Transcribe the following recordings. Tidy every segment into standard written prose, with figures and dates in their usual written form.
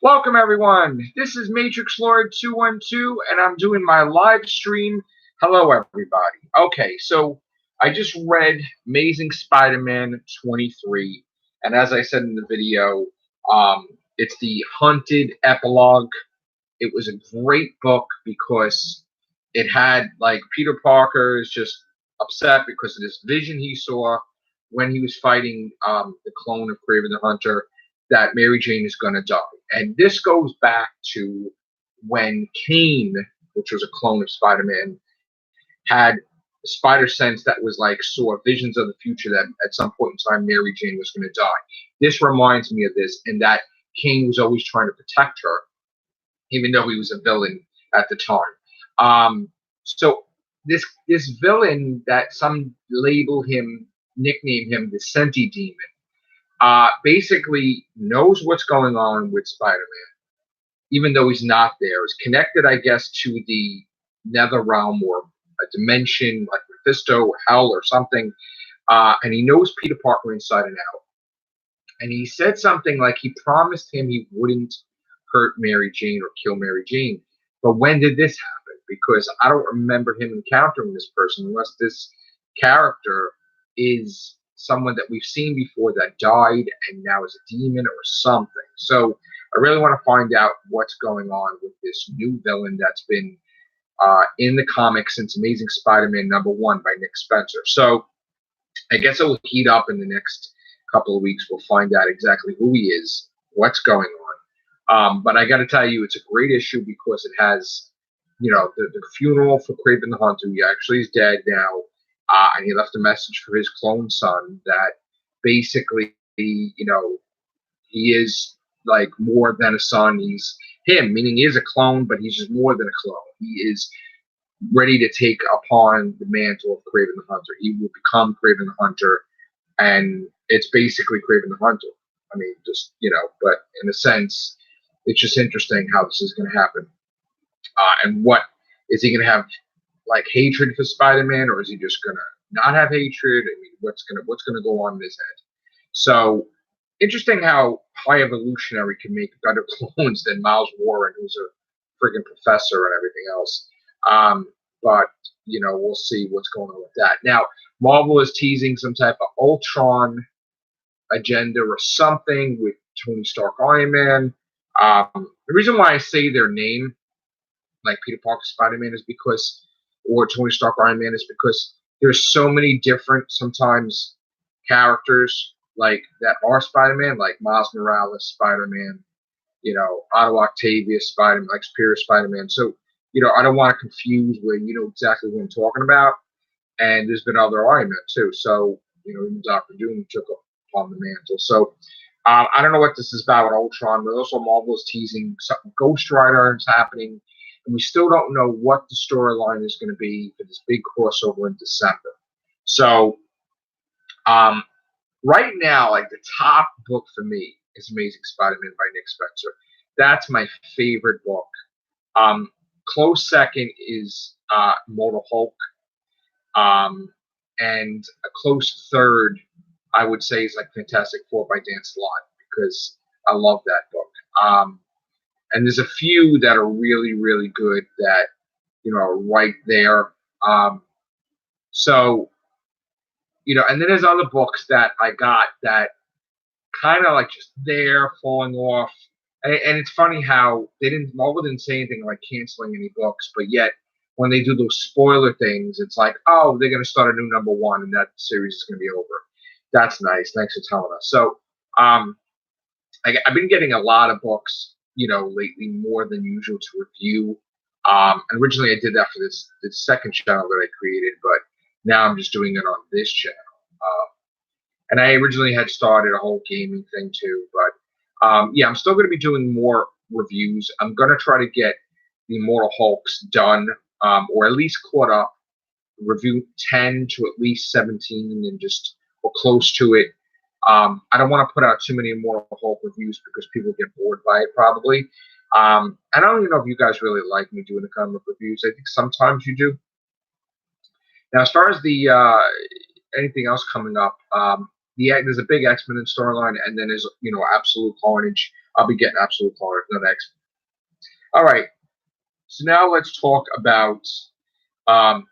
Welcome everyone. This is Matrixlord212 and I'm doing my live stream. Hello everybody. Okay, so I just read Amazing Spider-Man 23 and as I said in the video, it's the Hunted epilogue. It was a great book because it had like Peter Parker is just upset because of this vision he saw when he was fighting the clone of Kraven the Hunter that Mary Jane is going to die. And this goes back to when Kane, which was a clone of Spider-Man, had a spider sense that was like saw visions of the future that at some point in time Mary Jane was going to die. This reminds me of this, and that Kane was always trying to protect her, even though he was a villain at the time. So this villain that some nickname him the Senti Demon, basically knows what's going on with Spider-Man, even though he's not there. Is connected, I guess, to the nether realm or a dimension like Mephisto or Hell or something, and he knows Peter Parker inside and out. And he said something like he promised him he wouldn't hurt Mary Jane or kill Mary Jane. But when did this happen? Because I don't remember him encountering this person unless this character is someone that we've seen before that died and now is a demon or something. So I really want to find out what's going on with this new villain that's been in the comics since Amazing Spider-Man #1 by Nick Spencer. So I guess it will heat up in the next couple of weeks. We'll find out exactly who he is, what's going on. But I got to tell you, it's a great issue because it has, the funeral for Kraven the Hunter. He actually is dead now, and he left a message for his clone son that basically, he is like more than a son. He's him, meaning he is a clone, but he's just more than a clone. He is ready to take upon the mantle of Kraven the Hunter. He will become Kraven the Hunter, and it's basically Kraven the Hunter. I mean, but in a sense, it's just interesting how this is going to happen. And what is he going to have, like hatred for Spider-Man, or is he just going to not have hatred? I mean, what's going to go on in his head? So interesting how high evolutionary can make better clones than Miles Warren, who's a freaking professor and everything else. But we'll see what's going on with that. Now, Marvel is teasing some type of Ultron agenda or something with Tony Stark, Iron Man. The reason why I say their name, like Peter Parker Spider-Man, is because, or Tony Stark Iron Man, is because there's so many different sometimes characters like that are Spider-Man, like Miles Morales Spider-Man, Otto Octavius Spider-Man, like Superior Spider-Man. So, I don't want to confuse where you know exactly what I'm talking about. And there's been other Iron Man too. So, even Doctor Doom took upon the mantle. So, I don't know what this is about with Ultron, but also Marvel is teasing something. Ghost Rider is happening, and we still don't know what the storyline is going to be for this big crossover in December. So, right now, like the top book for me is Amazing Spider-Man by Nick Spencer. That's my favorite book. Close second is Mortal Hulk. And a close third, I would say, is like Fantastic Four by Dan Slott, because I love that book. And there's a few that are really, really good that, are right there. So, and then there's other books that I got that kind of like just there falling off. And it's funny how Marvel didn't say anything like canceling any books, but yet when they do those spoiler things, it's like, oh, they're going to start a new #1 and that series is going to be over. That's nice. Thanks for telling us. So, I've been getting a lot of books, lately, more than usual to review. And originally I did that for this second channel that I created, but now I'm just doing it on this channel. And I originally had started a whole gaming thing too, but I'm still going to be doing more reviews. I'm going to try to get the Immortal Hulks done, or at least caught up. Review 10 to at least 17, and just or close to it. I don't want to put out too many Immortal Hulk reviews because people get bored by it probably. I don't even know if you guys really like me doing the comic reviews. I think sometimes you do. Now, as far as the anything else coming up, there's a big X-Men storyline, and then there's Absolute Carnage. I'll be getting absolute hard the next. All right. So now let's talk about um,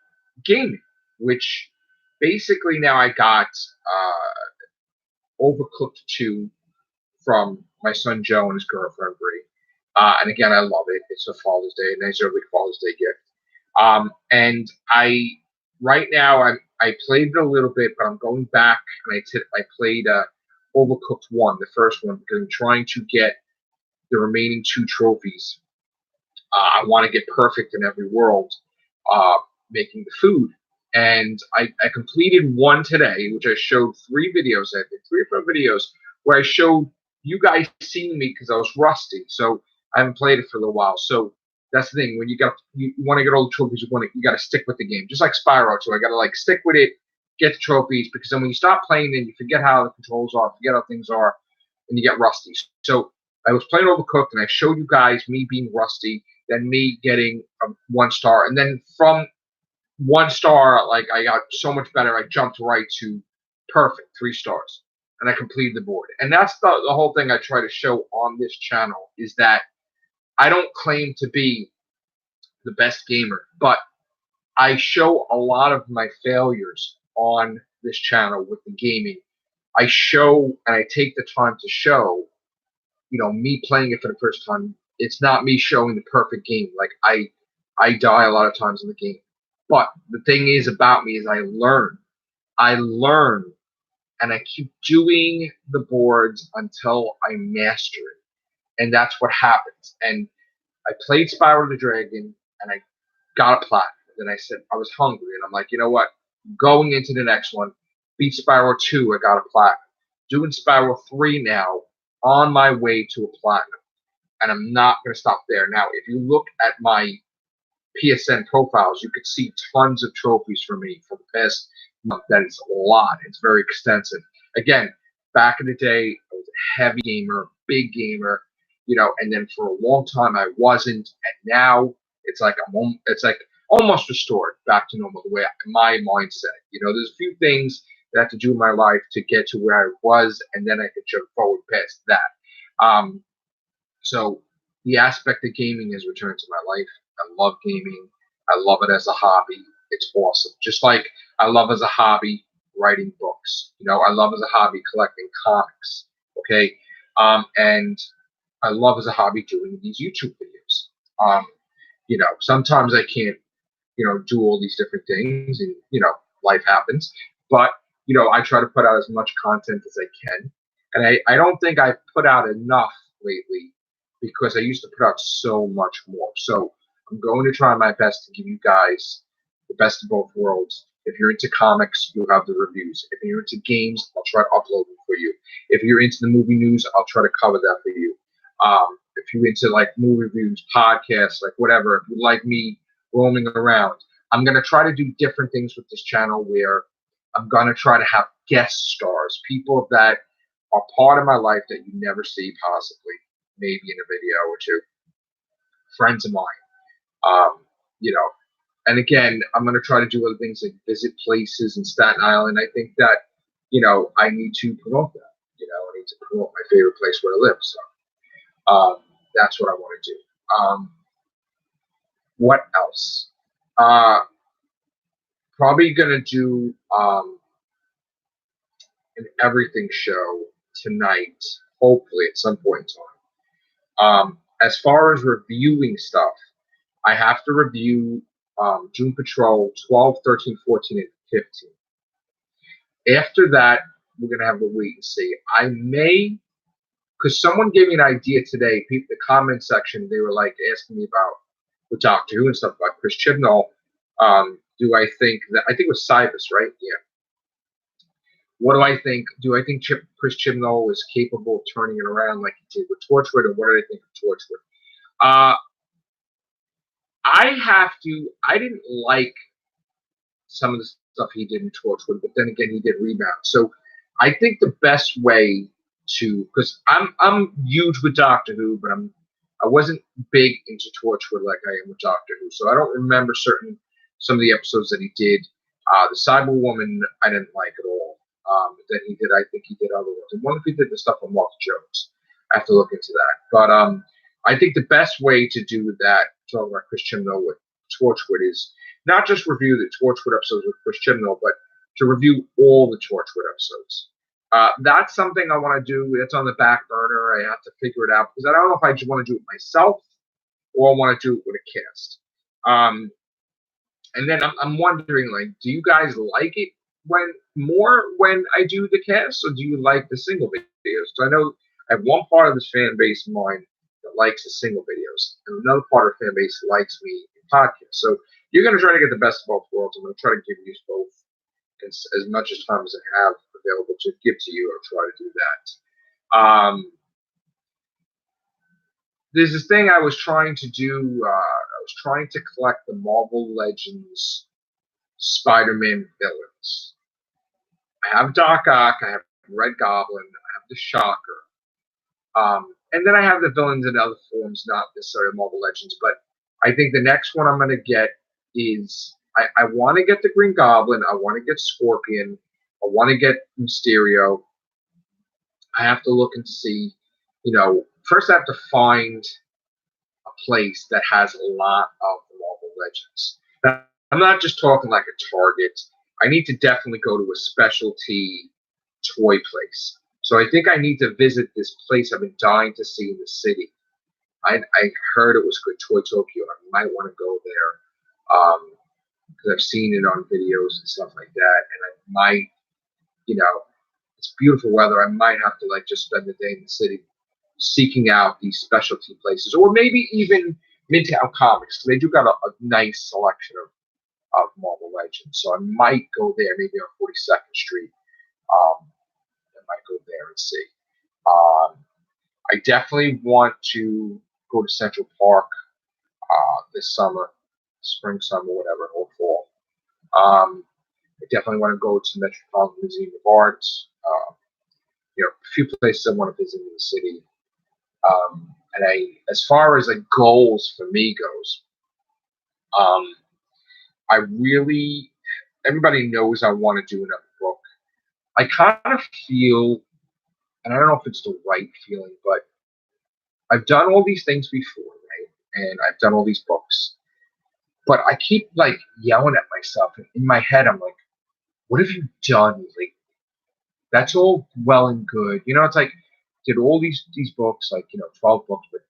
gaming, which basically now I got Overcooked 2 from my son Joe and his girlfriend Bree. And again, I love it. It's a Father's Day, a nice early Father's Day gift. And I right now I played it a little bit, but I'm going back and I played Overcooked 1, the first one, because I'm trying to get the remaining 2 trophies. I want to get perfect in every world, making the food. And I completed 1 today, which I showed 3 videos, I think 3 or 4 videos, where I showed you guys seeing me because I was rusty. So I haven't played it for a little while. So that's the thing. When you want to get all the trophies, you got to stick with the game. Just like Spyro, so I got to like stick with it, get the trophies, because then when you stop playing, then you forget how the controls are, forget how things are, and you get rusty. So I was playing Overcooked, and I showed you guys me being rusty, then me getting 1 star, and then from 1 star, like I got so much better, I jumped right to perfect 3 stars, and I completed the board. And that's the whole thing I try to show on this channel is that I don't claim to be the best gamer, but I show a lot of my failures on this channel with the gaming. I show and I take the time to show, me playing it for the first time. It's not me showing the perfect game. Like I die a lot of times in the game. But the thing is about me is I learn. I learn and I keep doing the boards until I master it. And that's what happens. And I played Spyro the Dragon and I got a platinum. Then I said I was hungry and I'm like, you know what? Going into the next one, beat Spyro 2, I got a platinum. Doing Spyro 3 now, on my way to a platinum. And I'm not going to stop there. Now, if you look at my PSN profiles, you could see tons of trophies for me for the past month. That is a lot. It's very extensive. Again, back in the day, I was a heavy gamer, big gamer, and then for a long time I wasn't, and now it's like it's like almost restored back to normal the way my mindset. There's a few things that I have to do in my life to get to where I was, and then I can jump forward past that. So the aspect of gaming has returned to my life. I love gaming. I love it as a hobby. It's awesome. Just like I love as a hobby writing books. I love as a hobby collecting comics. Okay. And I love as a hobby doing these YouTube videos. Sometimes I can't, do all these different things and, life happens. But, I try to put out as much content as I can. And I don't think I've put out enough lately because I used to put out so much more. So I'm going to try my best to give you guys the best of both worlds. If you're into comics, you'll have the reviews. If you're into games, I'll try to upload them for you. If you're into the movie news, I'll try to cover that for you. If you're into like movie reviews, podcasts, like whatever, if you like me roaming around, I'm going to try to do different things with this channel where I'm going to try to have guest stars, people that are part of my life that you never see possibly, maybe in a video or two, friends of mine. And again, I'm going to try to do other things like visit places in Staten Island. I think that, I need to promote that. I need to promote my favorite place where I live. So that's what I want to do. What else? Probably going to do an everything show tonight, hopefully at some point in time. As far as reviewing stuff, I have to review Doom Patrol 12, 13, 14, and 15. After that, we're going to have to wait and see. I may, because someone gave me an idea today, people, the comment section, they were like asking me about with Doctor Who and stuff about Chris Chibnall. Do I think that, I think it was Cybus, right? Yeah. What do I think? Do I think Chris Chibnall is capable of turning it around like he did with Torchwood, or what did I think of Torchwood? I didn't like some of the stuff he did in Torchwood, but then again, he did Rebound. So I think the best way to, because I'm huge with Doctor Who, but I wasn't big into Torchwood like I am with Doctor Who. So I don't remember some of the episodes that he did. The Cyberwoman, I didn't like at all. But then I think he did other ones. And one of he did the stuff on Mark Jones. I have to look into that. But I think the best way to do that, talking about Chris Chibnall with Torchwood, is not just review the Torchwood episodes with Chris Chibnall, but to review all the Torchwood episodes. That's something I want to do. It's on the back burner. I have to figure it out because I don't know if I just want to do it myself or I want to do it with a cast. And then I'm wondering, like, do you guys like it when I do the cast, or do you like the single videos? So I know I have one part of this fan base of mine that likes the single videos, and another part of the fan base likes me in podcasts. So you're going to try to get the best of both worlds. I'm going to try to give you both as much as time as I have available to give to you. I'll try to do that. There's this thing I was trying to do. I was trying to collect the Marvel Legends Spider-Man villains. I have Doc Ock, I have Red Goblin, I have the Shocker, and then I have the villains in other forms, not necessarily Marvel Legends. But I think the next one I'm going to get is I want to get the Green Goblin, I want to get Scorpion, I want to get Mysterio. I have to look and see, first I have to find a place that has a lot of the Marvel Legends. Now, I'm not just talking like a Target. I need to definitely go to a specialty toy place. So I think I need to visit this place I've been dying to see in the city. I heard it was good, Toy Tokyo. I might want to go there because I've seen it on videos and stuff like that. And I might, it's beautiful weather. I might have to just spend the day in the city seeking out these specialty places, or maybe even Midtown Comics. They do got a nice selection of Marvel Legends. So I might go there, maybe on 42nd Street. I might go there and see. I definitely want to go to Central Park this summer, spring, summer, whatever, or fall. I definitely want to go to the Metropolitan Museum of Art. A few places I want to visit in the city. And as far as goals for me goes, I really, everybody knows I want to do another book. I kind of feel, and I don't know if it's the right feeling, but I've done all these things before, right? And I've done all these books, but I keep yelling at myself. And in my head, I'm like, what have you done lately? That's all well and good. It's did all these books, 12 books, but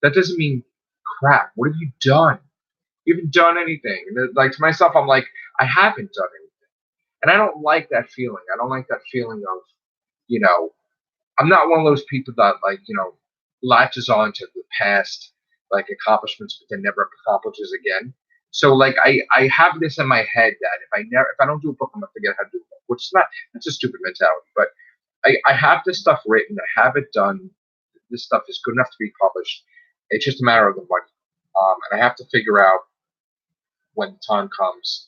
that doesn't mean crap. What have you done? You haven't done anything. And to myself, I'm like, I haven't done anything. And I don't like that feeling. I don't like that feeling of, I'm not one of those people that latches on to the past accomplishments, but then never accomplishes again. So I have this in my head that if I don't do a book, I'm gonna forget how to do a book, which is not, that's a stupid mentality. But I have this stuff written, I have it done. This stuff is good enough to be published. It's just a matter of the money, and I have to figure out when the time comes,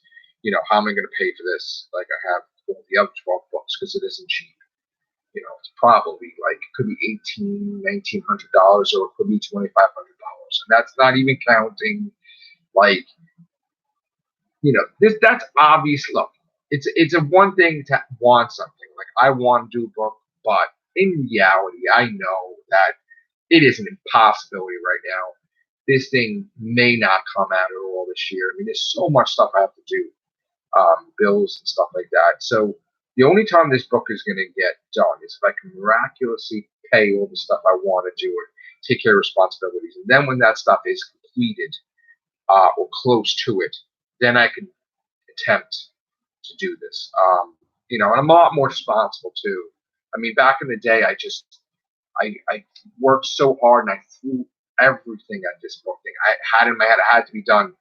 how am I going to pay for this? I have all the other 12 books because it isn't cheap. It's probably it could be $1,900, or it could be $2,500, and that's not even counting that's obvious. Look, it's a one thing to want something. I want to do a book, but in reality, I know that it is an impossibility right now. This thing may not come out at all this year. I mean, there's so much stuff I have to do, bills and stuff like that. So the only time this book is going to get done is if I can miraculously pay all the stuff I want to do and take care of responsibilities. And then when that stuff is completed or close to it, then I can attempt to do this. And I'm a lot more responsible too. I mean, back in the day, I worked so hard and I threw everything at this book thing. I had in my head, it had to be done.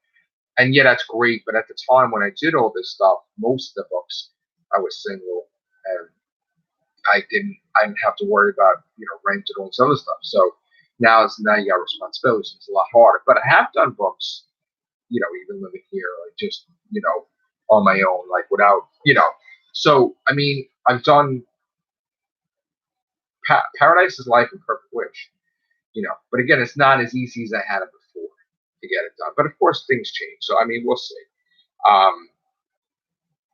And yeah, that's great. But at the time when I did all this stuff, most of the books, I was single and I didn't have to worry about, rent and all this other stuff. So now you got responsibilities. It's a lot harder. But I have done books, even living here, just, on my own, without, So, I mean, I've done Paradise is Life and Perfect Wish, but again, it's not as easy as I had it before to get it done. But of course, things change. So, I mean, we'll see.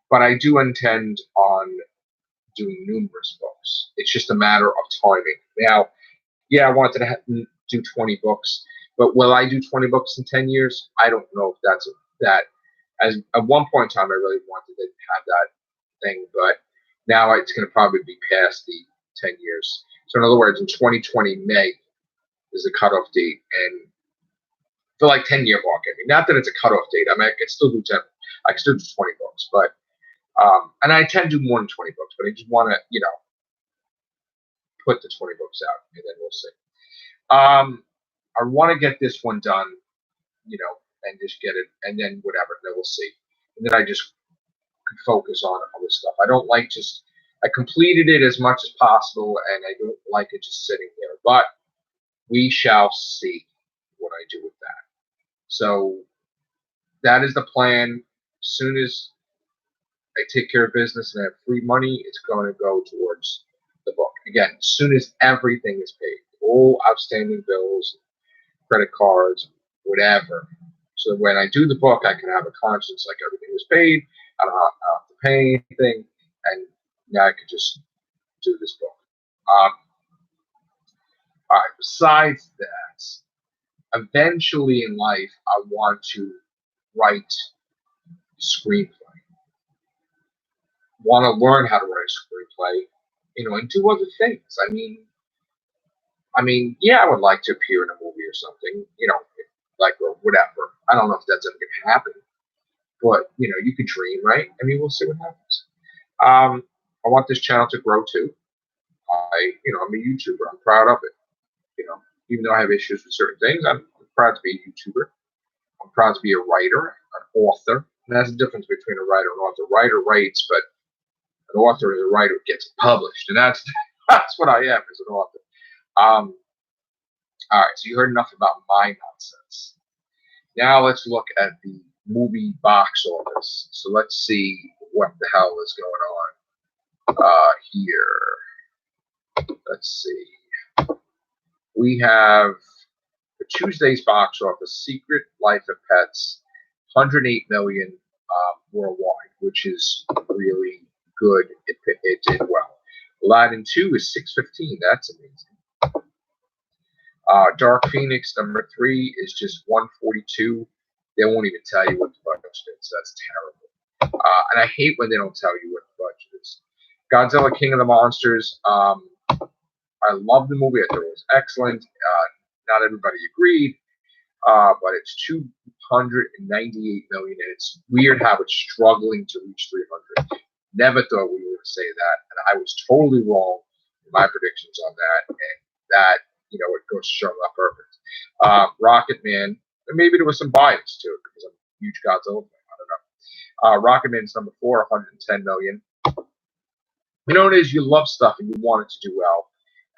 But I do intend on doing numerous books. It's just a matter of timing. Now, Yeah, I wanted to do 20 books, but will I do 20 books in 10 years? I don't know if that's that. As at one point in time, I really wanted to have that thing, but now it's going to probably be past the 10 years. So in other words, in 2020 May is the cutoff date, and for like 10-year mark. I mean, not that it's a cutoff date. I mean, I can still do 10. I can still do 20 books, but and I tend to do more than 20 books, but I just want to put the 20 books out, and then we'll see. I want to get this one done, and just get it, and then whatever, then we'll see. And then I just could focus on other stuff. I don't like I completed it as much as possible, and I don't like it just sitting there. But we shall see what I do with that. So that is the plan. As soon as I take care of business and I have free money, it's going to go towards the book. Again, as soon as everything is paid, all outstanding bills, credit cards, whatever. So when I do the book, I can have a conscience like everything was paid. I don't have to pay anything, and now I could just do this book. All right. Besides that, eventually in life, I want to write screenplay. Want to learn how to write a screenplay, and do other things. I mean, yeah, I would like to appear in a movie or something, like or whatever. I don't know if that's ever going to happen, but you could dream, right? I mean, we'll see what happens. I want this channel to grow too. I'm a YouTuber. I'm proud of it. Even though I have issues with certain things, I'm proud to be a YouTuber. I'm proud to be a writer, an author. And that's the difference between a writer and an author. A writer writes, but an author is a writer who gets published, and that's what I am as an author. All right, so you heard enough about my nonsense. Now let's look at the movie box office. So let's see what the hell is going on here. Let's see. We have for Tuesday's box office, Secret Life of Pets, 108 million worldwide, which is really good. It did well. Aladdin 2 is 615. That's amazing. Dark Phoenix number 3 is just 142. They won't even tell you what the budget is. That's terrible. And I hate when they don't tell you what the budget is. Godzilla King of the Monsters. I love the movie. I thought it was excellent. Not everybody agreed, but it's 298 million, and it's weird how it's struggling to reach 300. Never thought we would say that, and I was totally wrong in my predictions on that. And that, it goes to show up perfect. Rocket Man, and maybe there was some bias to it because I'm a huge Godzilla fan. I don't know. Rocket Man's number 4, 110 million. It is, you love stuff and you want it to do well,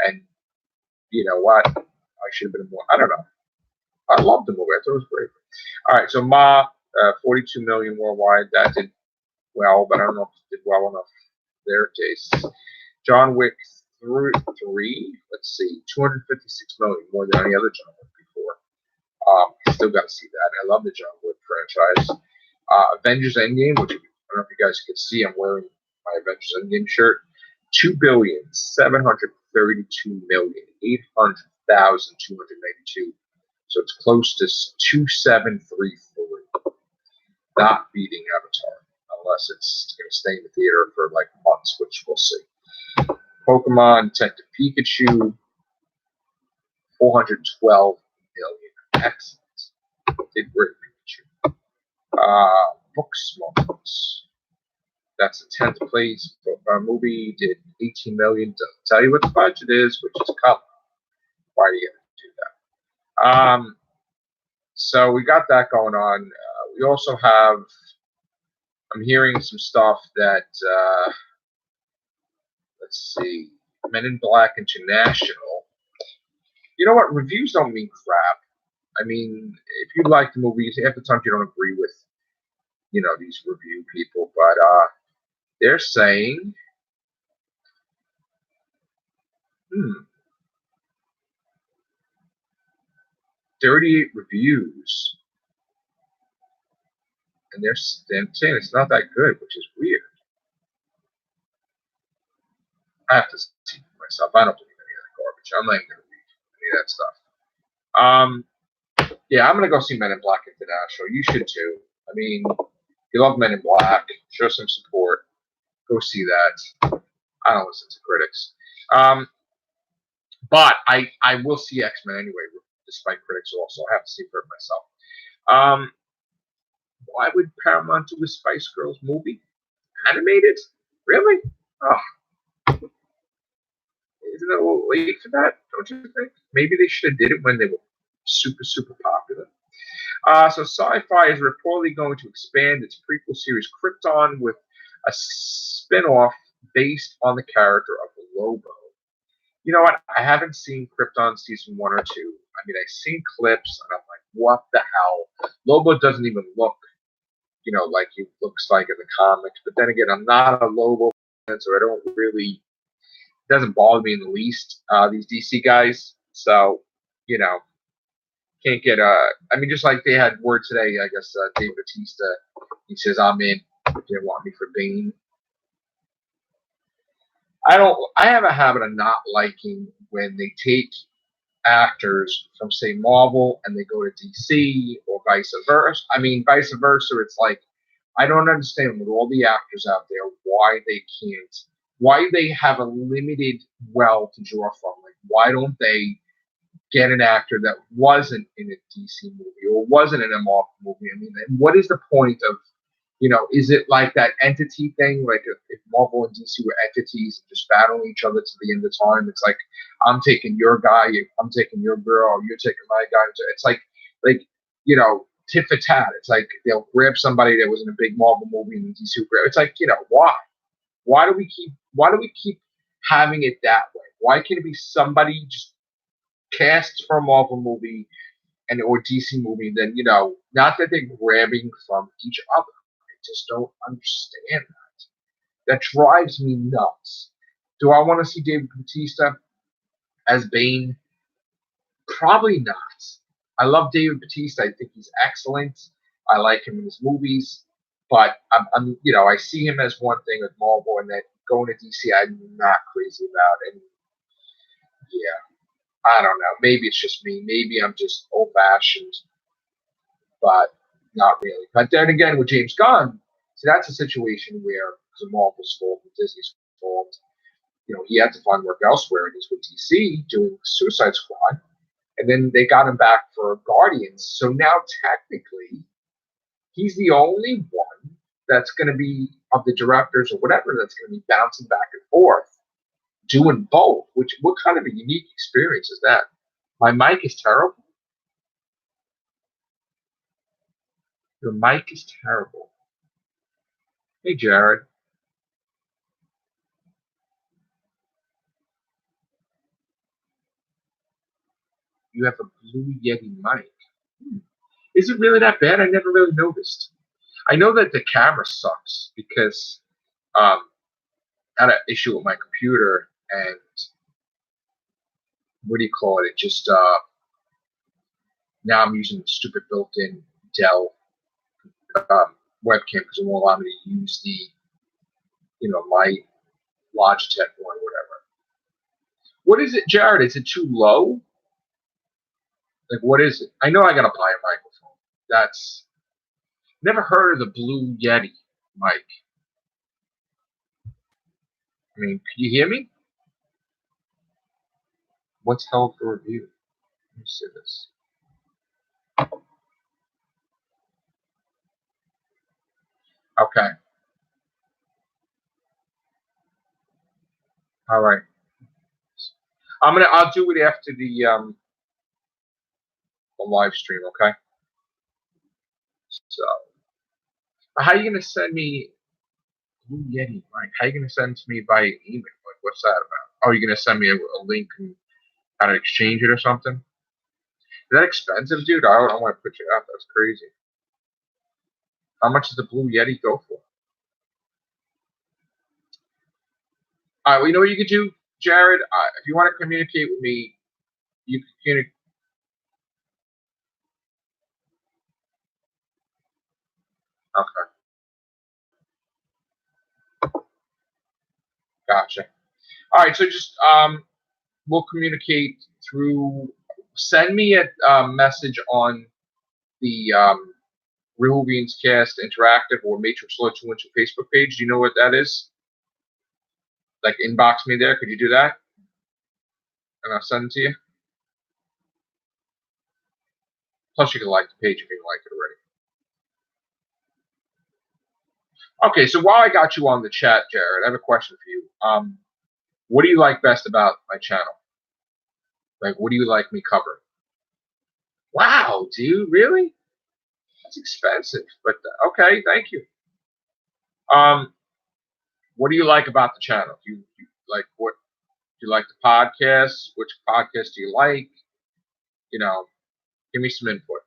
and you know what? I should have been more. I don't know. I loved the movie. I thought it was great. All right, so Ma, 42 million worldwide. That did well, but I don't know if it did well enough their tastes. John Wick 3, let's see, 256 million, more than any other John Wick before. Still got to see that. I love the John Wick franchise. Avengers Endgame, which I don't know if you guys can see, I'm wearing my Avengers Endgame shirt. 2,732,800,292. So it's close to 2,733. Not beating Avatar, unless it's going to stay in the theater for like months, which we'll see. Pokemon Detective Pikachu, 412 million. Excellent. Did great, Pikachu. Books, small books. That's the 10th place. Movie did 18 million. Doesn't tell you what the budget is, which is coming. Why are you going to do that? So we got that going on. We also have, I'm hearing some stuff that, let's see, Men in Black International. You know what? Reviews don't mean crap. I mean, if you like the movies, half the time you don't agree with, these review people, but they're saying, 38 reviews, and they're saying it's not that good, which is weird. I have to see for myself. I don't believe any of the garbage. I'm not even going to read. of that stuff. Yeah, I'm gonna go see Men in Black International. You should too. I mean, you love Men in Black. Show some support. Go see that. I don't listen to critics. But I will see X-Men anyway, despite critics also. I have to see for it myself. Why would Paramount do a Spice Girls movie? Animated? Really? Oh, isn't it a little late for that? Don't you think? Maybe they should have did it when they were super, super popular. So Sci-Fi is reportedly going to expand its prequel series Krypton with a spin-off based on the character of Lobo. You know what? I haven't seen Krypton season 1 or 2. I mean, I've seen clips, and I'm like, what the hell? Lobo doesn't even look, like he looks like in the comics. But then again, I'm not a Lobo fan, so I don't really, it doesn't bother me in the least, these DC guys. So, can't get, I mean, just like they had word today, I guess, Dave Bautista, he says, I'm in. They didn't want me for Bane. I have a habit of not liking when they take actors from, say, Marvel and they go to DC or vice versa. I mean, vice versa, it's like, I don't understand with all the actors out there why they have a limited well to draw from. Like, why don't they get an actor that wasn't in a DC movie or wasn't in a Marvel movie? I mean, what is the point of, is it like that entity thing? Like if Marvel and DC were entities just battling each other to the end of time, it's like, I'm taking your guy, I'm taking your girl, you're taking my guy. It's like, tit for tat. It's like they'll grab somebody that was in a big Marvel movie and DC grab. It's like, why? Why do we keep having it that way? Why can't it be somebody just cast for a Marvel movie or DC movie? Then not that they're grabbing from each other. I just don't understand that. That drives me nuts. Do I want to see David Bautista as Bane? Probably not. I love David Bautista. I think he's excellent. I like him in his movies, but I'm I see him as one thing with Marvel, and then going to DC, I'm not crazy about. And yeah, I don't know. Maybe it's just me. Maybe I'm just old fashioned, but not really. But then again, with James Gunn, see, that's a situation where it's a Marvel's fault, Disney's fault. He had to find work elsewhere, and he's with DC doing Suicide Squad. And then they got him back for Guardians. So now technically, he's the only one that's going to be, of the directors or whatever, that's going to be bouncing back and forth, doing both. What kind of a unique experience is that? My mic is terrible. Your mic is terrible. Hey, Jared. You have a Blue Yeti mic. Is it really that bad? I never really noticed. I know that the camera sucks because I had an issue with my computer, and what do you call it? It just now I'm using the stupid built-in Dell webcam because it won't allow me to use the my Logitech one or whatever. What is it, Jared? Is it too low? Like, what is it? I know I gotta buy a microphone. That's never heard of the Blue Yeti mic. I mean, can you hear me? What's held for review? Let me see this. Okay. All right. I'll do it after the live stream, okay? So how are you gonna send me Blue Yeti mic? How are you gonna send it to me by email? Like, what's that about? Oh, you're gonna send me a link and how to exchange it or something? Is that expensive, dude? I don't want to put you up. That's crazy. How much does the Blue Yeti go for? All right, well, you know what you could do, Jared? If you want to communicate with me, you can communicate. Okay, gotcha. All right, so just we'll communicate through. Send me a message on the Real Beans Cast Interactive or Matrixlord212 Facebook page. Do you know what that is? Like, inbox me there. Could you do that? And I'll send it to you. Plus, you can like the page if you don't like it already. Okay, so while I got you on the chat, Jared, I have a question for you. What do you like best about my channel? Like, what do you like me covering? Wow, dude, really? That's expensive, but okay, thank you. What do you like about the channel? Do you like what? Do you like the podcast? Which podcast do you like? You know, give me some input.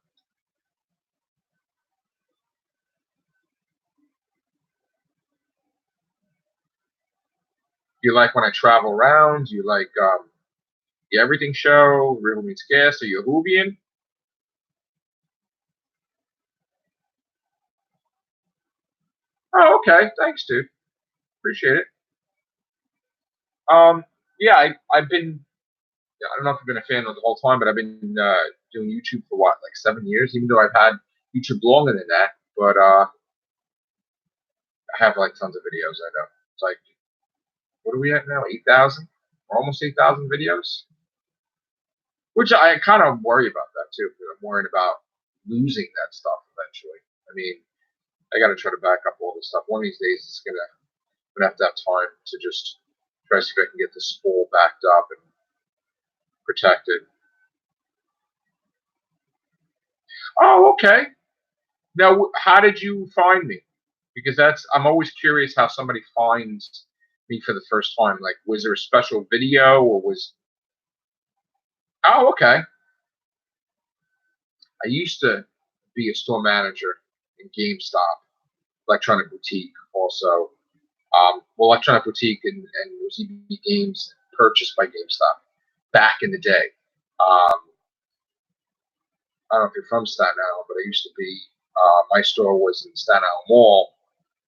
Do you like when I travel around? Do you like the Everything Show, River Meets Gas? Are you a Whovian? Oh, okay. Thanks, dude. Appreciate it. Yeah, I've been. I don't know if you've been a fan of the whole time, but I've been doing YouTube for what, like 7 years. Even though I've had YouTube longer than that, but I have like tons of videos. I know. It's like, what are we at now? 8,000? Almost 8,000 videos. Which I kind of worry about that too, because I'm worried about losing that stuff eventually. I mean, I got to try to back up all this stuff. One of these days, it's gonna have to have time to just try to see if I can get this full backed up and protected. Oh, okay. Now, how did you find me? Because I'm always curious how somebody finds me for the first time. Like, was there a special video or was? Oh, okay. I used to be a store manager in GameStop, Electronic Boutique, also. Electronic Boutique and it was EB Games purchased by GameStop back in the day. I don't know if you're from Staten Island, but I used to be. My store was in Staten Island Mall.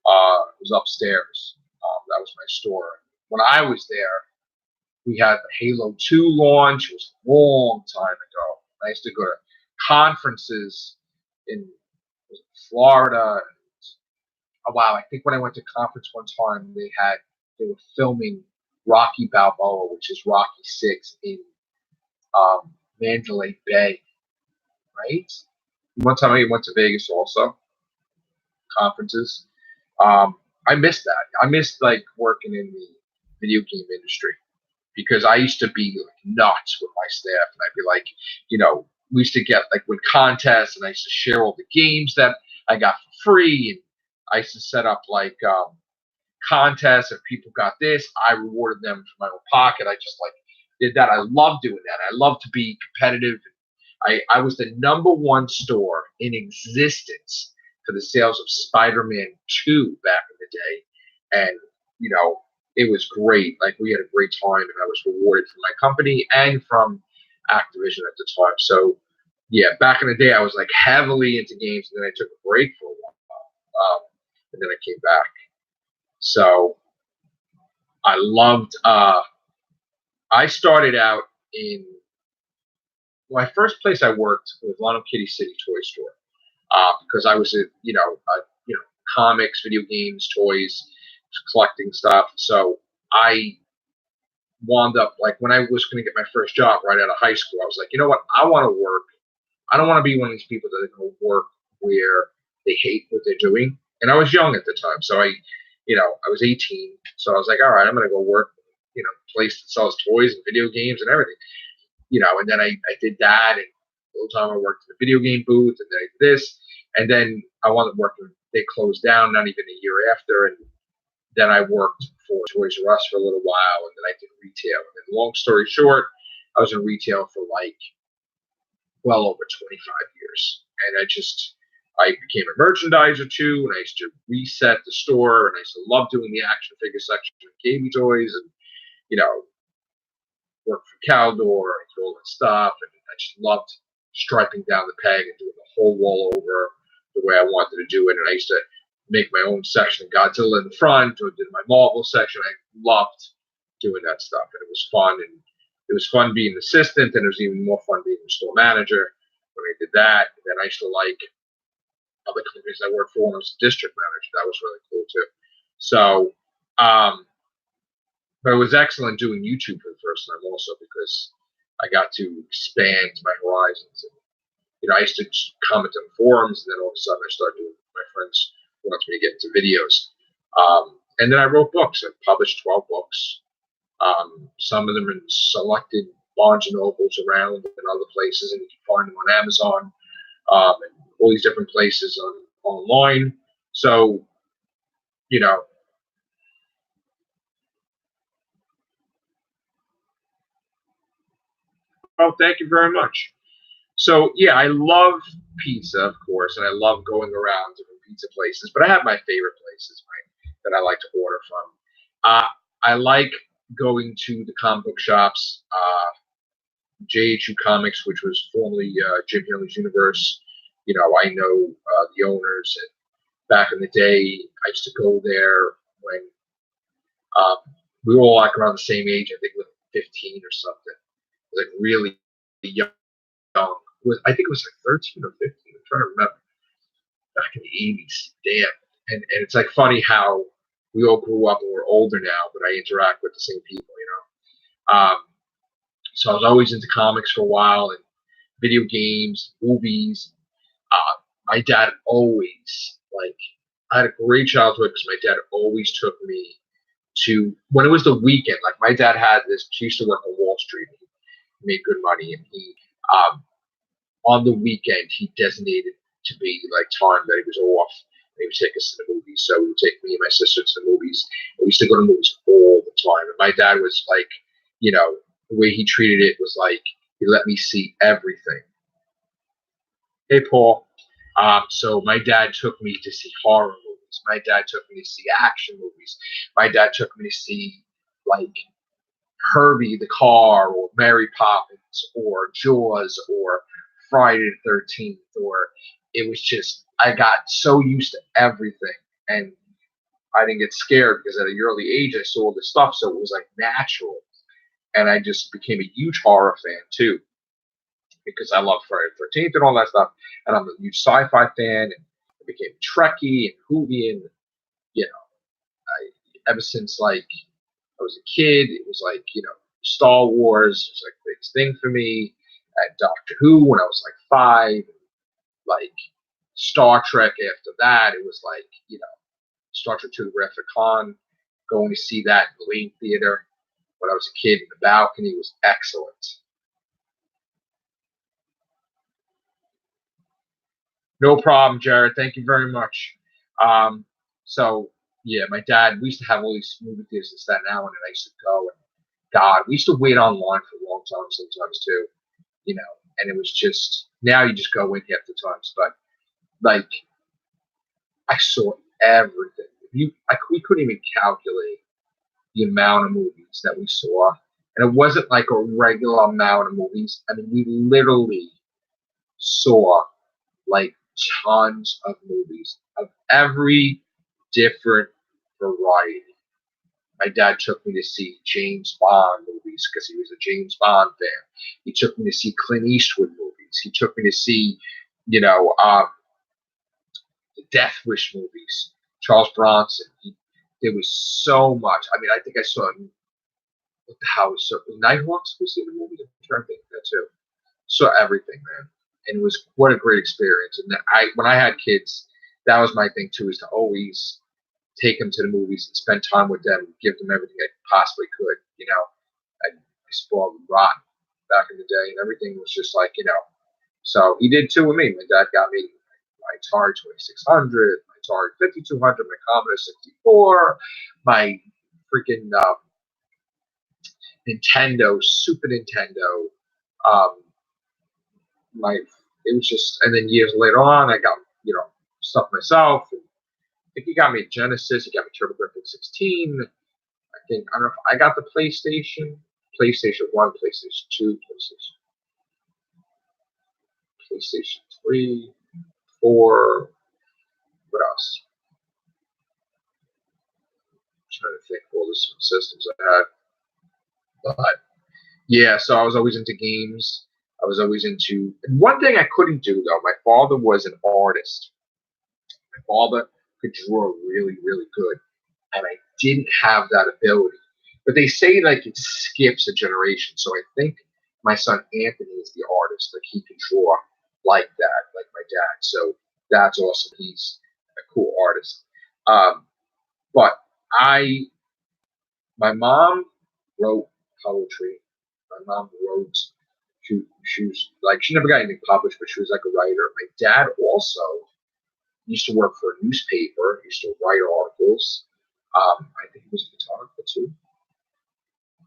It was upstairs. That was my store. When I was there, we had the Halo 2 launch. It was a long time ago. I used to go to conferences in Florida. Oh, wow, I think when I went to conference one time, they were filming Rocky Balboa, which is Rocky 6 in Mandalay Bay, right? One time I went to Vegas also, conferences. I missed that. I missed like working in the video game industry because I used to be like nuts with my staff, and I'd be like, we used to get like win contests, and I used to share all the games that I got for free, and I used to set up like contests. If people got this, I rewarded them from my own pocket. I just like did that. I love doing that. I love to be competitive. I was the #1 store in existence for the sales of Spider-Man 2 back in the day. And, it was great. Like, we had a great time, and I was rewarded from my company and from Activision at the time. So, yeah, back in the day, I was like heavily into games, and then I took a break for a while. And then I came back. So I loved, I started out in, my first place I worked was Lano Kitty City Toy Store, because I was comics, video games, toys, collecting stuff. So I wound up like when I was going to get my first job right out of high school, I was like, you know what? I want to work. I don't want to be one of these people that go work where they hate what they're doing. And I was young at the time, so I was 18, so I was like, all right, I'm going to go work, place that sells toys and video games and everything. And then I did that, and the whole time I worked in the video game booth, and then I did this, and then I wound up working. They closed down not even a year after, and then I worked for Toys R Us for a little while, and then I did retail. And then, long story short, I was in retail for like well over 25 years, and I became a merchandiser too, and I used to reset the store, and I used to love doing the action figure section of KB Toys, and worked for Caldor and all that stuff, and I just loved striping down the peg and doing the whole wall over the way I wanted to do it. And I used to make my own section of Godzilla in the front, or did my Marvel section. I loved doing that stuff, and it was fun. And it was fun being an assistant, and it was even more fun being a store manager when I did that. And then I used to like other companies I worked for when I was a district manager. That was really cool too. So, but it was excellent doing YouTube for the first time also because I got to expand my horizons. And, I used to comment on forums, and then all of a sudden I started doing my friends wanted me to get into videos. And then I wrote books. I published 12 books. Some of them in selected Barnes and Nobles around and other places, and you can find them on Amazon and all these different places online. So, oh, thank you very much. So, yeah, I love pizza, of course, and I love going around different pizza places, but I have my favorite places, right, that I like to order from. I like going to the comic book shops, JHU Comics, which was formerly Jim Haley's Universe. I know the owners, and back in the day, I used to go there when um, we were all like around the same age. I think we were 15 or something, like really young. I think it was like 13 or 15. I'm trying to remember. Back in the 80s, damn. And it's like funny how we all grew up and we're older now, but I interact with the same people. So I was always into comics for a while and video games, movies. My dad always, like, I had a great childhood because my dad always took me to, when it was the weekend, like my dad had this, he used to work on Wall Street. He made good money, and he, on the weekend, he designated to be like time that he was off. And he would take us to the movies. So he would take me and my sister to the movies. And we used to go to movies all the time. And my dad was like, the way he treated it was like he let me see everything. Hey, Paul. So my dad took me to see horror movies. My dad took me to see action movies. My dad took me to see like Herbie the Car or Mary Poppins or Jaws or Friday the 13th, or it was just, I got so used to everything, and I didn't get scared because at an early age I saw this stuff, so it was like natural, and I just became a huge horror fan too because I love Friday the 13th and all that stuff, and I'm a huge sci-fi fan, and I became Trekkie and Whovian, ever since like I was a kid, it was like, Star Wars was like the biggest thing for me. At Doctor Who when I was like 5, like Star Trek after that, it was like, Star Trek to the Wrath of Khan, going to see that in the Lane Theater when I was a kid in the balcony was excellent. No problem, Jared. Thank you very much. So, yeah, my dad, we used to have all these movie theaters in Staten Island, and I used to go, and God, we used to wait online for a long time sometimes too, and it was just, now you just go in half the times, but like, I saw everything. We couldn't even calculate the amount of movies that we saw, and it wasn't like a regular amount of movies. I mean, we literally saw like tons of movies of every different variety. My dad took me to see James Bond movies because he was a James Bond fan. He took me to see Clint Eastwood movies. He took me to see, the Death Wish movies, Charles Bronson. There was so much. I mean, I think I saw what the hell was Nighthawks was in the movie. I'm trying to think of that too. Saw everything, man, and it was what a great experience. And when I had kids, that was my thing too, is to always take them to the movies and spend time with them, and give them everything I possibly could. I spoiled them rotten back in the day, and everything was just like, So he did too with me. My dad got me my Atari 2600, my Atari 5200, my Commodore 64, my freaking Nintendo, Super Nintendo. It was just, and then years later on, I got stuff myself. And I think he got me a Genesis. He got me TurboGrafx 16. I don't know if I got the PlayStation 1, PlayStation 2, PlayStation 3, 4. What else? I'm trying to think of all the systems I had. But Yeah, so I was always into games. I was always into, and one thing I couldn't do though. My father was an artist. My father could draw really, really good, and I didn't have that ability. But they say like it skips a generation. So I think my son Anthony is the artist. Like he can draw like that, like my dad. So that's awesome. He's a cool artist. Um, but I, my mom wrote poetry. My mom wrote. She was like she never got anything published, but she was like a writer. My dad also used to work for a newspaper. He used to write articles. I think he was a photographer too,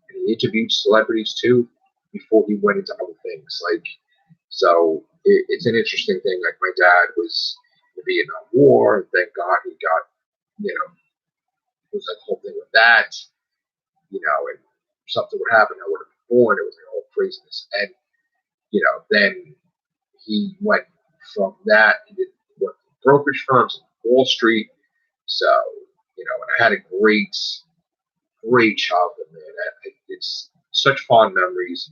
and he interviewed celebrities too before he went into other things. Like, so it's an interesting thing. Like, my dad was in the Vietnam War, and thank God he got, it was like a whole thing with that, and something would happen, I would have been born. It was like all craziness, and then he went from that. He did work for brokerage firms in Wall Street. So, and I had a great childhood, man. It's such fond memories.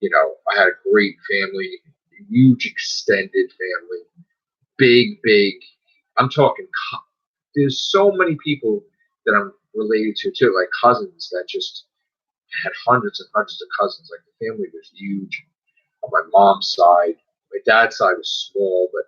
I had a great family, huge extended family, big, big. I'm talking. There's so many people that I'm related to too, like cousins that just had hundreds and hundreds of cousins. Like the family was huge on my mom's side. My dad's side was small, but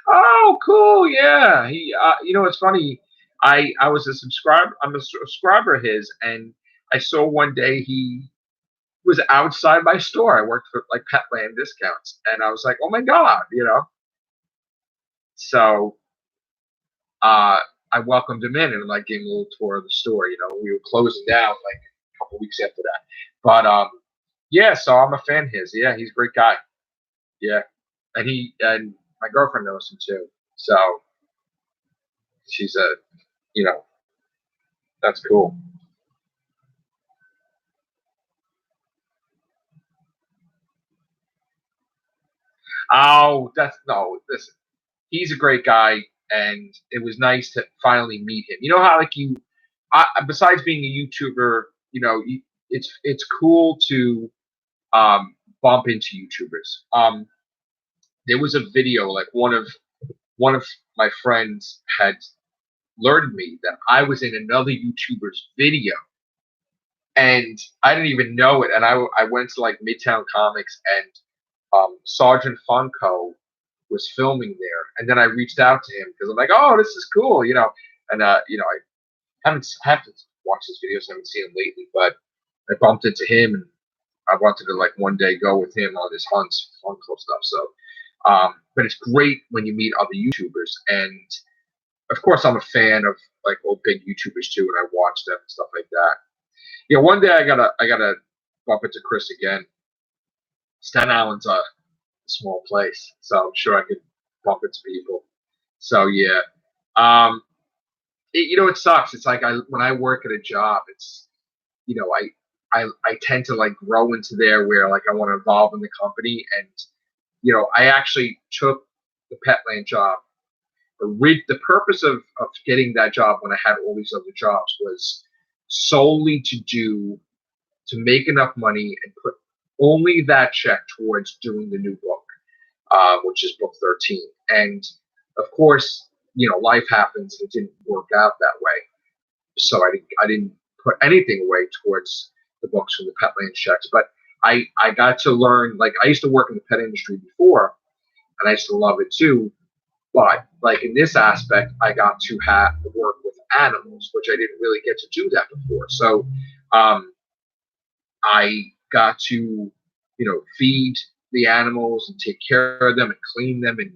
oh, cool, yeah. It's funny. I was a subscriber. I'm a subscriber of his, and I saw one day he was outside my store. I worked for like Petland discounts, and I was like, oh my god. So uh, I welcomed him in and like gave him a little tour of the store. We were closing down like a couple weeks after that, but yeah. So I'm a fan of his. Yeah, he's a great guy. Yeah, and my girlfriend knows him too. So she's a you know that's cool. Oh, that's no. Listen, he's a great guy, and it was nice to finally meet him. You know how like besides being a YouTuber, it's cool to bump into YouTubers. There was a video like one of my friends had alerted me that I was in another YouTuber's video, and I didn't even know it. And I went to like Midtown Comics, and Sergeant Funko was filming there, and then I reached out to him because I'm like, oh, this is cool. And I haven't watched his videos, I haven't seen him lately, but I bumped into him, and I wanted to like one day go with him on his hunts, Funko stuff. So, but it's great when you meet other YouTubers, and of course, I'm a fan of like old big YouTubers too, and I watch them and stuff like that. Yeah, one day I gotta bump into Chris again. Staten Island's a small place, so I'm sure I could bump into people. So yeah, um, it sucks. It's like when I work at a job, it's I tend to like grow into there where like I want to evolve in the company, and I actually took the Petland job. The purpose of getting that job when I had all these other jobs was solely to make enough money and put only that check towards doing the new book, which is book 13. And of course, life happens. It didn't work out that way, so I didn't put anything away towards the books from the Petland checks. But I got to learn. Like I used to work in the pet industry before, and I used to love it too. But like in this aspect, I got to have work with animals, which I didn't really get to do that before. So um, I got to, feed the animals and take care of them and clean them, and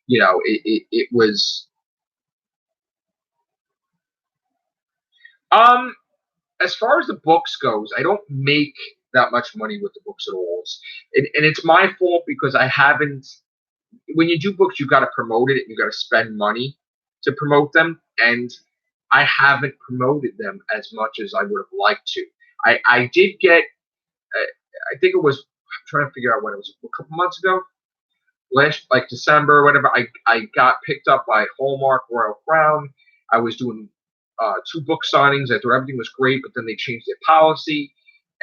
it was um as far as the books goes, I don't make that much money with the books at all. And it's my fault because I haven't. When you do books, you got to promote it. You got to spend money to promote them, and I haven't promoted them as much as I would have liked to. I did get. I think it was. I'm trying to figure out when it was. A couple months ago, last like December or whatever. I got picked up by Hallmark Royal Crown. I was doing 2 book signings. I thought everything was great, but then they changed their policy,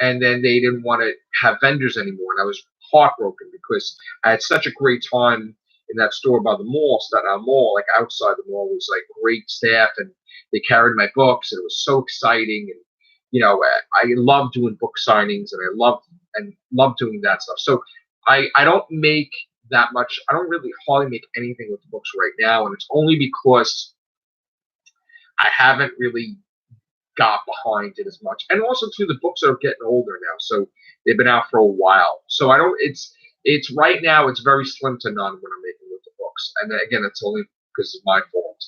and then they didn't want to have vendors anymore. And I was heartbroken because I had such a great time in that store by the mall, Staten Island Mall. Like outside the mall was like great staff, and they carried my books, and it was so exciting. And I love doing book signings, and I love doing that stuff. So I don't make that much. I don't really hardly make anything with the books right now, and it's only because I haven't really got behind it as much. And also too, the books are getting older now, so they've been out for a while. So I don't. It's right now. It's very slim to none when I'm making with the books, and again, it's only because it's my fault.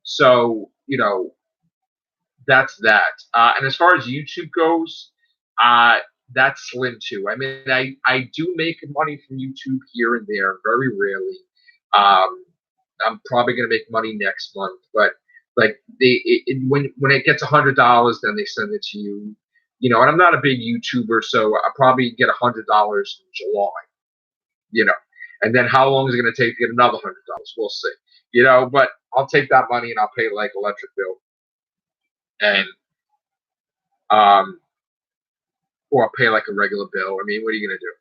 So that's that. And as far as YouTube goes, that's slim too. I mean, I do make money from YouTube here and there, very rarely. I'm probably going to make money next month, but like when it gets $100, then they send it to you. And I'm not a big YouTuber, so I probably get $100 in July. And then how long is it going to take to get another $100? We'll see. But I'll take that money and I'll pay like electric bill, and or I'll pay like a regular bill. I mean, what are you going to do?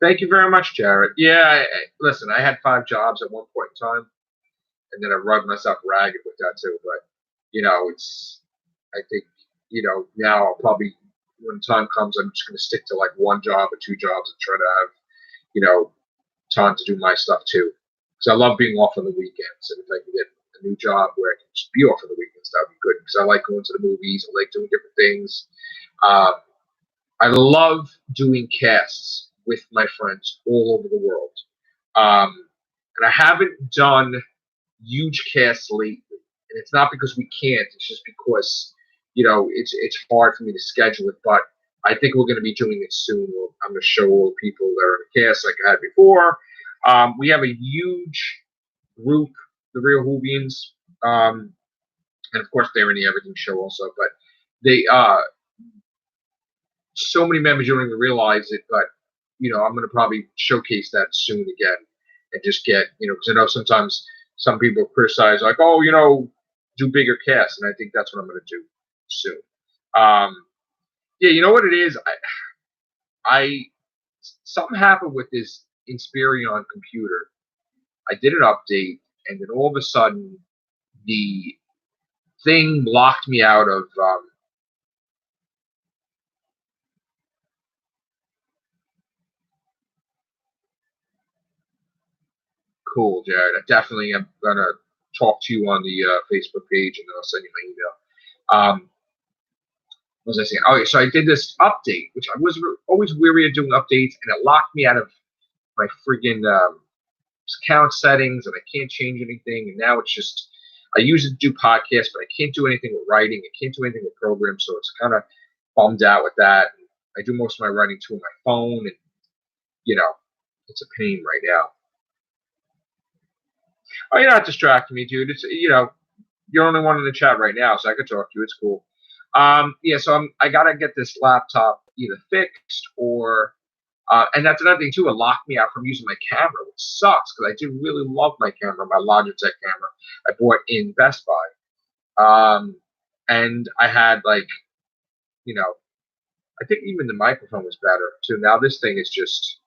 Thank you very much, Jared. Yeah, listen, I had 5 jobs at one point in time, and then I rubbed myself ragged with that too. But I think now I'll probably, when time comes, I'm just going to stick to like 1 job or 2 jobs and try to have time to do my stuff too. Because I love being off on the weekends, and if I can get a new job where I can just be off on the weekends, that would be good. Because I like going to the movies, I like doing different things. I love doing casts with my friends all over the world. And I haven't done huge casts lately. And it's not because we can't, it's just because, it's hard for me to schedule it. But I think we're going to be doing it soon. I'm going to show all the people that are in the cast like I had before. We have a huge group, the Real Whovians. And of course, they're in the Everything Show also. But they, so many members don't even realize it, but I'm going to probably showcase that soon again, and just get because I know sometimes some people criticize like, oh, do bigger casts, and I think that's what I'm going to do soon. Yeah, you know what it is? I something happened with this Inspirion computer. I did an update, and then all of a sudden, the thing locked me out of. Cool, Jared. I definitely am gonna talk to you on the Facebook page, and then I'll send you my email. What was I saying? Okay, so I did this update, which I was always weary of doing updates, and it locked me out of my friggin' account settings, and I can't change anything. And now it's just I use it to do podcasts, but I can't do anything with writing. I can't do anything with programs, so it's kind of bummed out with that. And I do most of my writing too on my phone, and it's a pain right now. Oh, you're not distracting me, dude. It's you're the only one in the chat right now, so I could talk to you. It's cool. Yeah, so I gotta get this laptop either fixed or, and that's another thing too. It locked me out from using my camera, which sucks because I do really love my camera, my Logitech camera I bought in Best Buy. And I had like, I think even the microphone was better too. Now this thing is just,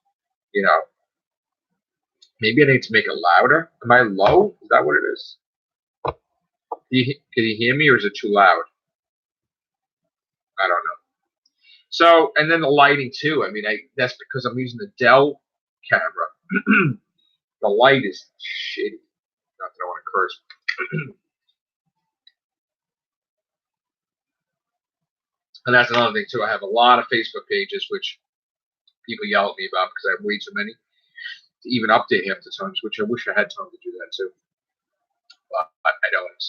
maybe I need to make it louder. Am I low? Is that what it is? Can you hear me, or is it too loud? I don't know. So, and then the lighting too. I mean, that's because I'm using the Dell camera. The light is shitty. Not that I want to curse. And that's another thing too. I have a lot of Facebook pages, which people yell at me about because I have way too many to even update half the times, which I wish I had time to do that too. But I don't.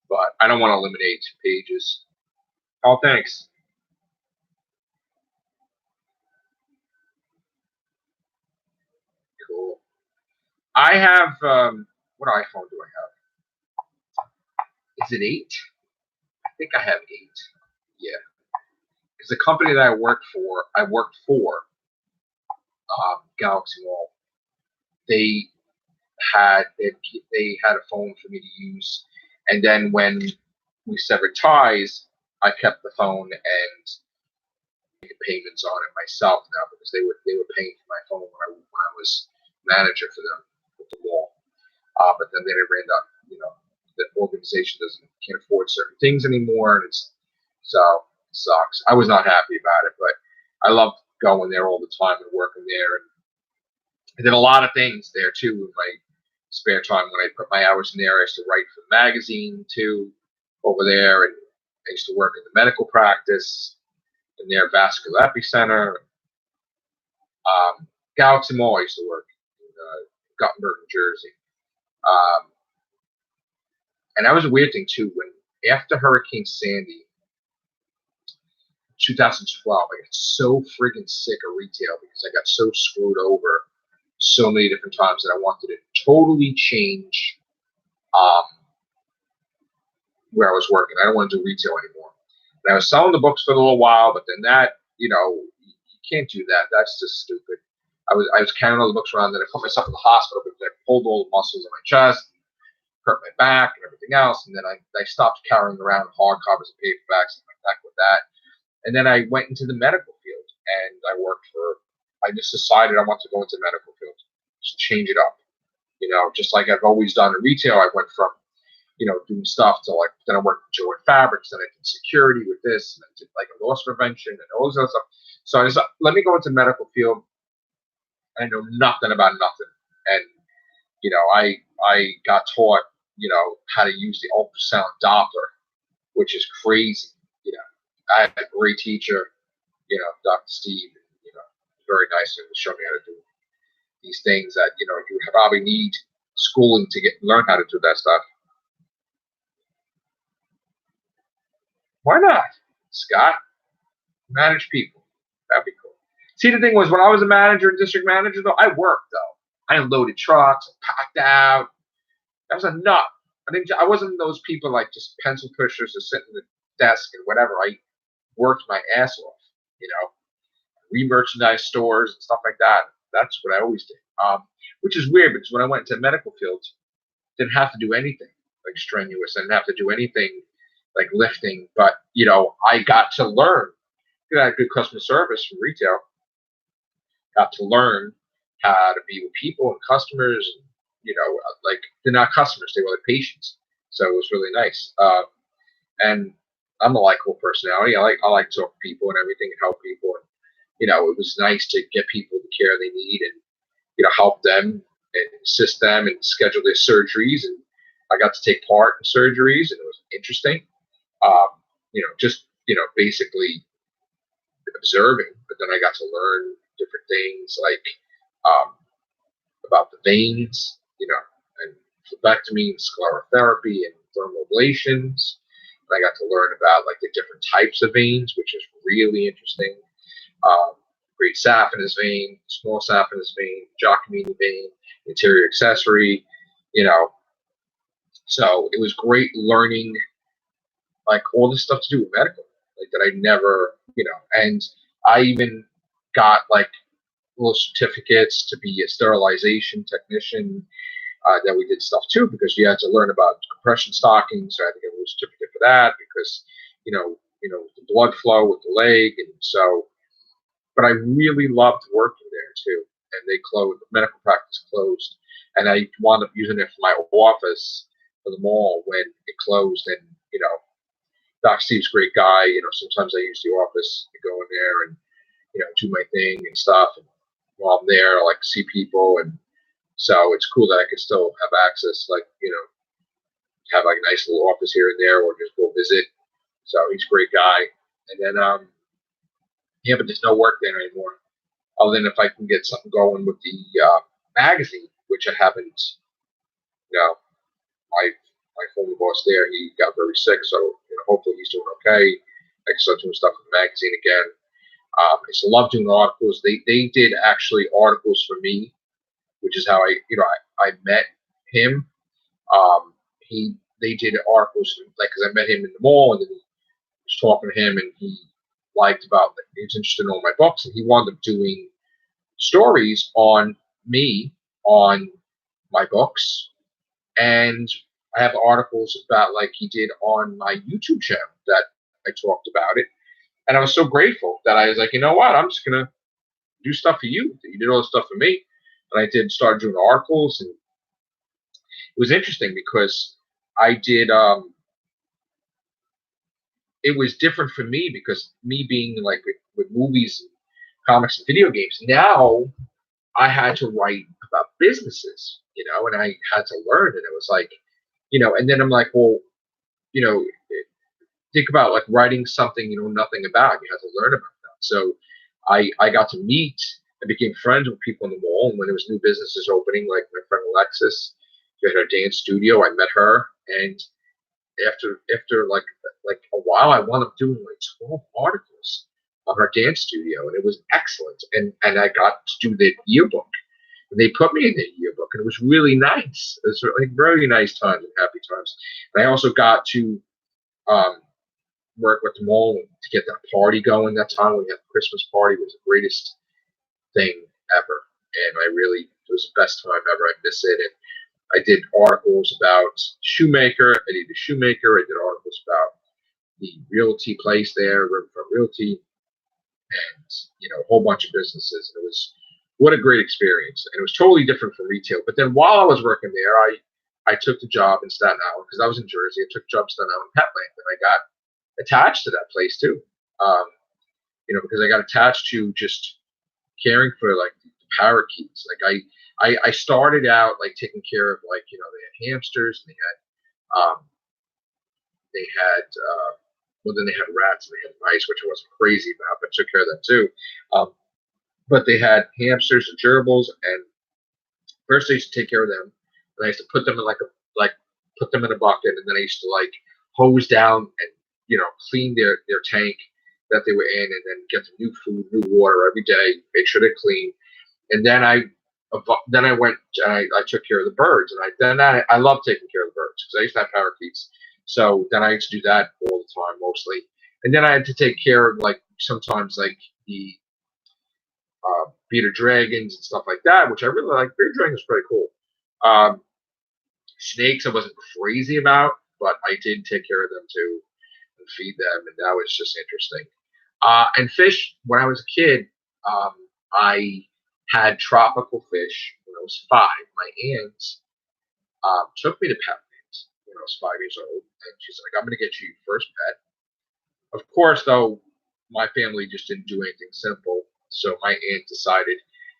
But I don't want to eliminate pages. Oh, thanks. Cool. I have, what iPhone do I have? Is it 8? I think I have 8. Yeah. Because the company that I worked for, Galaxy Mall. They they had a phone for me to use, and then when we severed ties, I kept the phone and making payments on it myself now because they were paying for my phone when I was manager for them at the mall. But then they never end up, the organization can't afford certain things anymore, and it sucks. I was not happy about it, but I loved going there all the time and working there, and I did a lot of things there too in my spare time when I put my hours in there. I used to write for the magazine too over there, and I used to work in the medical practice in their vascular epicenter. Galaxy Mall I used to work in Guttenberg, New Jersey. And that was a weird thing too. When after Hurricane Sandy, 2012, I got so friggin' sick of retail because I got so screwed over so many different times that I wanted to totally change where I was working. I don't want to do retail anymore. And I was selling the books for a little while, but then that, you can't do that. That's just stupid. I was carrying all the books around, then I put myself in the hospital because I pulled all the muscles in my chest, hurt my back and everything else, and then I stopped carrying around hardcovers and paperbacks and my back with that. And then I went into the medical field, and I just decided I want to go into the medical field, just change it up. Just like I've always done in retail, I went from, doing stuff to then I worked with Joy Fabrics, then I did security with this, and I did like a loss prevention and all this other stuff. So I just let me go into the medical field. I know nothing about nothing. And, I got taught, how to use the ultrasound Doppler, which is crazy. I had a great teacher, Dr. Steve, very nice and showed me how to do these things that, you probably need schooling to learn how to do that stuff. Why not, Scott? Manage people. That'd be cool. See, the thing was, when I was a manager and district manager, though, I worked, though. I unloaded trucks, packed out. I was a nut. I wasn't those people like just pencil pushers that sit in the desk and whatever. I worked my ass off, re-merchandise stores and stuff like that. That's what I always did. Which is weird because when I went into the medical field, didn't have to do anything like strenuous. I didn't have to do anything like lifting, but I got to learn. I had good customer service from retail. Got to learn how to be with people and customers. Like they're not customers; they were like patients. So it was really nice. And I'm a likable personality. I like to talk to people and everything and help people. And it was nice to get people the care they need and help them and assist them and schedule their surgeries. And I got to take part in surgeries, and it was interesting. Just basically observing. But then I got to learn different things like about the veins, and phlebectomy and sclerotherapy and thermal ablations. And I got to learn about like the different types of veins, which is really interesting. Great saphenous vein, small saphenous vein, Giacomini vein, anterior accessory, So it was great learning like all this stuff to do with medical, like that I never, and I even got like little certificates to be a sterilization technician. That we did stuff too because you had to learn about compression stockings. So I had to get a little certificate for that because, the blood flow with the leg, and so. But I really loved working there too. And they closed, the medical practice closed, and I wound up using it for my office for the mall when it closed. And Doc Steve's a great guy. Sometimes I use the office to go in there and do my thing and stuff. And while I'm there, I like to see people, and so it's cool that I can still have access, like have like a nice little office here and there, or just go visit. So he's a great guy. And then yeah, but there's no work there anymore. Other than if I can get something going with the magazine, which I haven't. My former boss there, he got very sick, so hopefully he's doing okay. I can start doing stuff with the magazine again. I just love doing articles. They did actually articles for me, which is how I met him. They did articles because I met him in the mall, and then he was talking to him, and he liked about he was interested in all my books, and he wound up doing stories on me, on my books, and I have articles about like he did on my YouTube channel that I talked about it. And I was so grateful that I was like, you know what, I'm just gonna do stuff for you. You did all this stuff for me. And I did start doing articles, and it was interesting because I did it was different for me because me being like with movies and comics and video games, now I had to write about businesses, and I had to learn, and it was like, and then I'm like, well, you know, think about like writing something you know nothing about. You have to learn about that. So I got to meet and became friends with people in the mall. And when there was new businesses opening, like my friend Alexis, who had her dance studio, I met her. And after like a while, I wound up doing like 12 articles on her dance studio, and it was excellent. And I got to do the yearbook. And they put me in the yearbook, and it was really nice. It was like very nice times and happy times. And I also got to um, work with the mall to get that party going. That time we had the Christmas party was the greatest thing ever, and it was the best time ever. I miss it. And I did articles about Shoemaker. I did the Shoemaker. I did articles about the realty place there, Riverfront Realty, and a whole bunch of businesses. And it was what a great experience. And it was totally different from retail. But then while I was working there, I took the job in Staten Island because I was in Jersey. I took a job in Staten Island Petland, and I got attached to that place too. Um, because I got attached to just caring for like the parakeets. Like I started out like taking care of like they had hamsters, and they had well, then they had rats and they had mice, which I wasn't crazy about, but took care of them too. But they had hamsters and gerbils, and first I used to take care of them, and I used to put them in put them in a bucket, and then I used to like hose down and clean their tank that they were in, and then get them new food, new water every day, make sure they're clean. And then I went and I took care of the birds, and I love taking care of the birds because I used to have parakeets. So then I used to do that all the time mostly. And then I had to take care of like sometimes like the bearded dragons and stuff like that, which I really like. Bearded dragons is pretty cool. Snakes I wasn't crazy about, but I did take care of them too and feed them, and that was just interesting. And fish, when I was a kid, I had tropical fish when I was 5. My aunt took me to pet land when I was 5 years old, and she's like, "I'm going to get you your first pet." Of course, though, my family just didn't do anything simple, so my aunt decided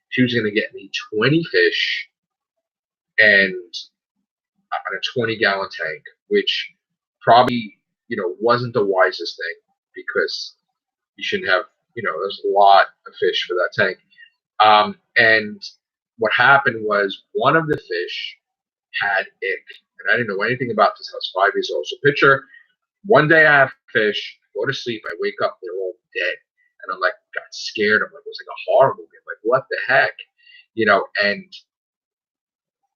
she was going to get me 20 fish and on a 20-gallon tank, which probably wasn't the wisest thing because you shouldn't have there's a lot of fish for that tank. And what happened was one of the fish had ick, and I didn't know anything about this. I was 5 years old. So picture one day I have fish, go to sleep, I wake up, they're all dead, and I'm like got scared. I'm like, it was like a horror movie. I'm like, what the heck, And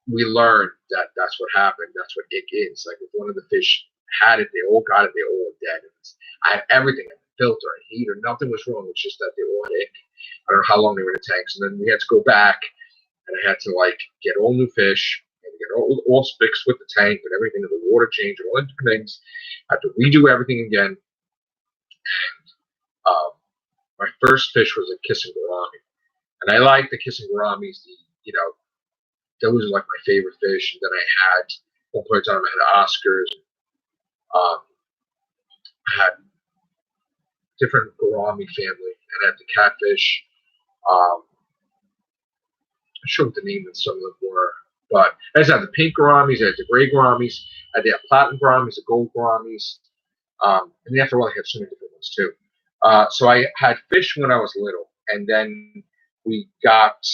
we learned that that's what happened. That's what ick is. Like if one of the fish had it, they all got it, they all dead. I had everything, I had filter, I had heater, nothing was wrong. It's just that they all had ick. I don't know how long they were in the tanks, and then we had to go back, and I had to like get all new fish and get all fixed with the tank and everything, and the water change and all the different things. I had to redo everything again. And my first fish was a kissing gourami, and I like the kissing gouramis. Those are like my favorite fish. And then I had one point in time I had Oscars. I had different gourami family, and I had the catfish. I'm not sure what the name of some of them were, but I just had the pink gouramis, I had the gray gouramis, I had the platinum gouramis, the gold gouramis, and then after a while I had so many different ones too. So I had fish when I was little, and then we got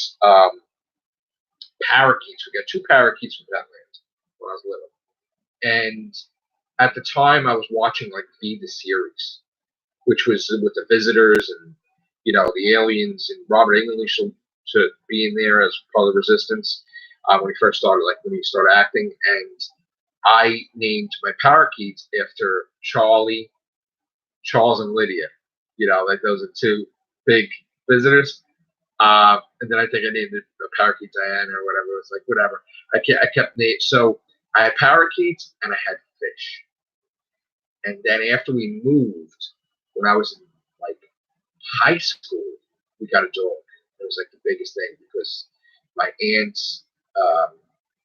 parakeets. We got 2 parakeets from that land when I was little. And at the time I was watching like the series, which was with the visitors and the aliens and Robert English to be in there as part of the resistance when he first started, like when he started acting. And I named my parakeets after Charles and Lydia. Like those are 2 big visitors. And then I think I named it a parakeet Diana or whatever. It was like whatever. I kept name. So I had parakeets and I had fish. And then after we moved, when I was in like high school, we got a dog. It was like the biggest thing because my aunt's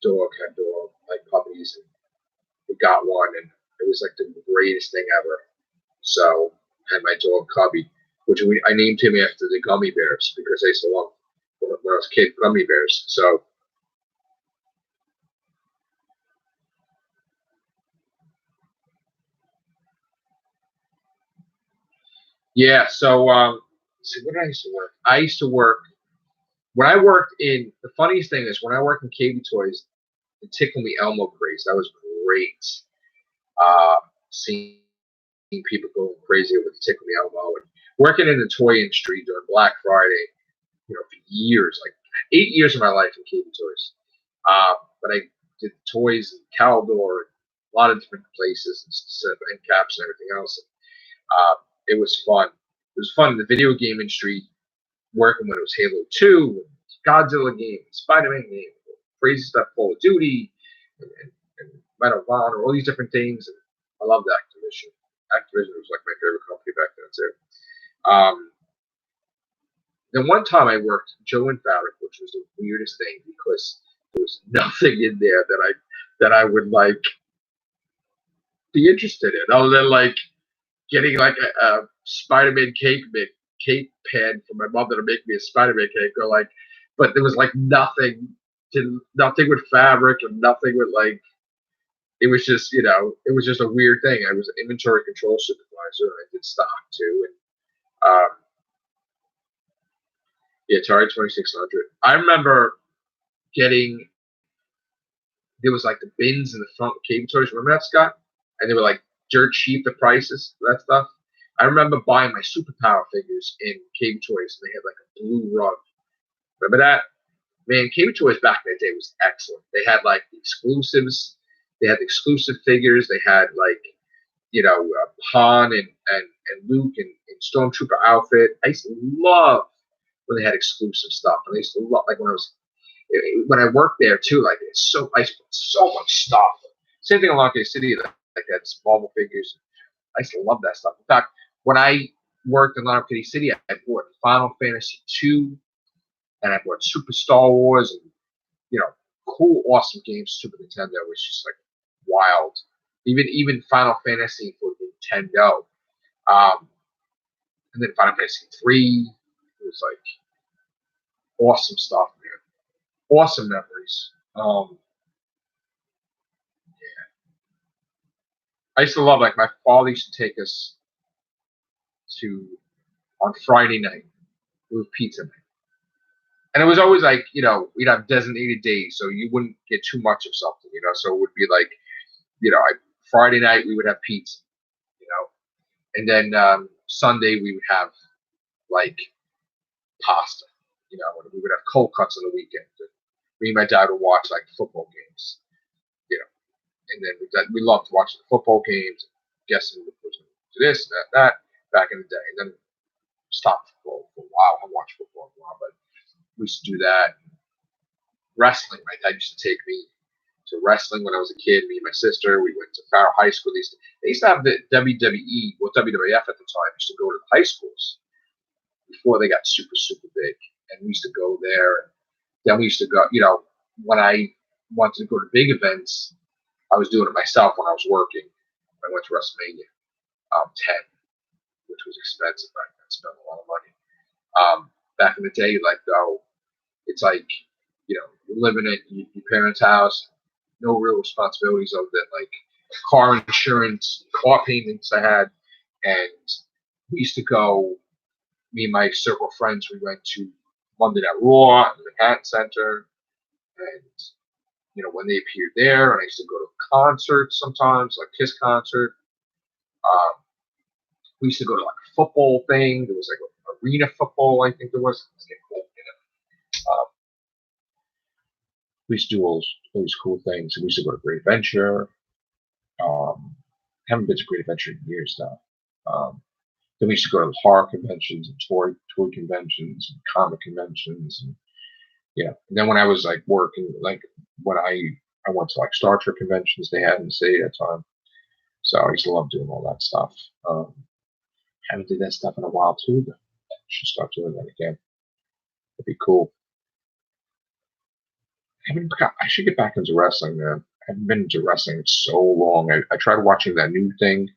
dog had dog like puppies, and we got one, and it was like the greatest thing ever. So I had my dog Cubby, which I named him after the gummy bears because I used to love when I was a kid gummy bears. So yeah, so what did I used to work? I used to work when I worked in the funniest thing is when I worked in KB Toys, the Tickle Me Elmo craze. That was great. Seeing people going crazy with the Tickle Me Elmo and working in the toy industry during Black Friday, for years, like 8 years of my life in KB Toys. But I did toys in Caldor, a lot of different places and caps and everything else. It was fun. It was fun in the video game industry, working when it was Halo 2, Godzilla game, Spider-Man game, crazy stuff, Call of Duty, and Medal of Honor, all these different things. And I loved Activision. Activision was like my favorite company back then too. Then one time I worked Joe and Fabric, which was the weirdest thing because there was nothing in there that I would like be interested in, other than like getting like a Spider-Man cake pan for my mother to make me a Spider-Man cake, or like, but there was like nothing with fabric and nothing with like. It was just it was just a weird thing. I was an inventory control supervisor, and I did stock too, and yeah, Atari 2600. I remember getting there was like the bins in the front of KB Toys. Remember that, Scott? And they were like dirt cheap, the prices for that stuff. I remember buying my superpower figures in KB Toys, and they had like a blue rug. Remember that? Man, KB Toys back in the day was excellent. They had like the exclusives. They had the exclusive figures. They had like, Han and Luke and Stormtrooper outfit. I used to love when they had exclusive stuff. And I used to love, like when I worked there too, like I used to put so much stuff. Same thing in Long City, like that Marvel figures. I used to love that stuff. In fact, when I worked in Long City, I bought Final Fantasy 2 and I bought Super Star Wars and cool, awesome games. Super Nintendo was just like wild. Even Final Fantasy for Nintendo, and then Final Fantasy 3. It was like awesome stuff, man. Awesome memories. I used to love, like, my father used to take us to on Friday night with pizza night. And it was always like, we'd have designated days, so you wouldn't get too much of something, So it would be like, Friday night we would have pizza, and then Sunday we would have like pasta, and we would have cold cuts on the weekend. And me and my dad would watch like football games, and then we loved watching the football games, guessing what was going to do this, that back in the day, and then stopped football for a while. I watched football for a while, but we used to do that. Wrestling, my dad used to take me to wrestling when I was a kid. Me and my sister, we went to Farrell High School. They used to have the WWE, well, WWF at the time, used to go to the high schools before they got super, super big. And we used to go there. Then we used to go, when I wanted to go to big events, I was doing it myself when I was working. I went to WrestleMania 10, which was expensive back then. I spent a lot of money. Back in the day, like, it's like, you're living at your parents' house, no real responsibilities other than like car insurance, car payments I had. And we used to go, me and my circle of friends, we went to Monday Night Raw at the Manhattan Center. And, when they appeared there, and I used to go to concerts sometimes, like Kiss concert. We used to go to like a football thing. There was like an arena football, I think there was. We used to do all those cool things. We used to go to Great Adventure. Haven't been to Great Adventure in years now. Then we used to go to horror conventions and toy conventions and comic conventions, and yeah. And then when I was like working, like when I went to like Star Trek conventions they had in the city at the time. So I used to love doing all that stuff. Haven't did that stuff in a while too, but I should start doing that again. It'd be cool. I should get back into wrestling, man. I haven't been into wrestling in so long. I tried watching that new thing.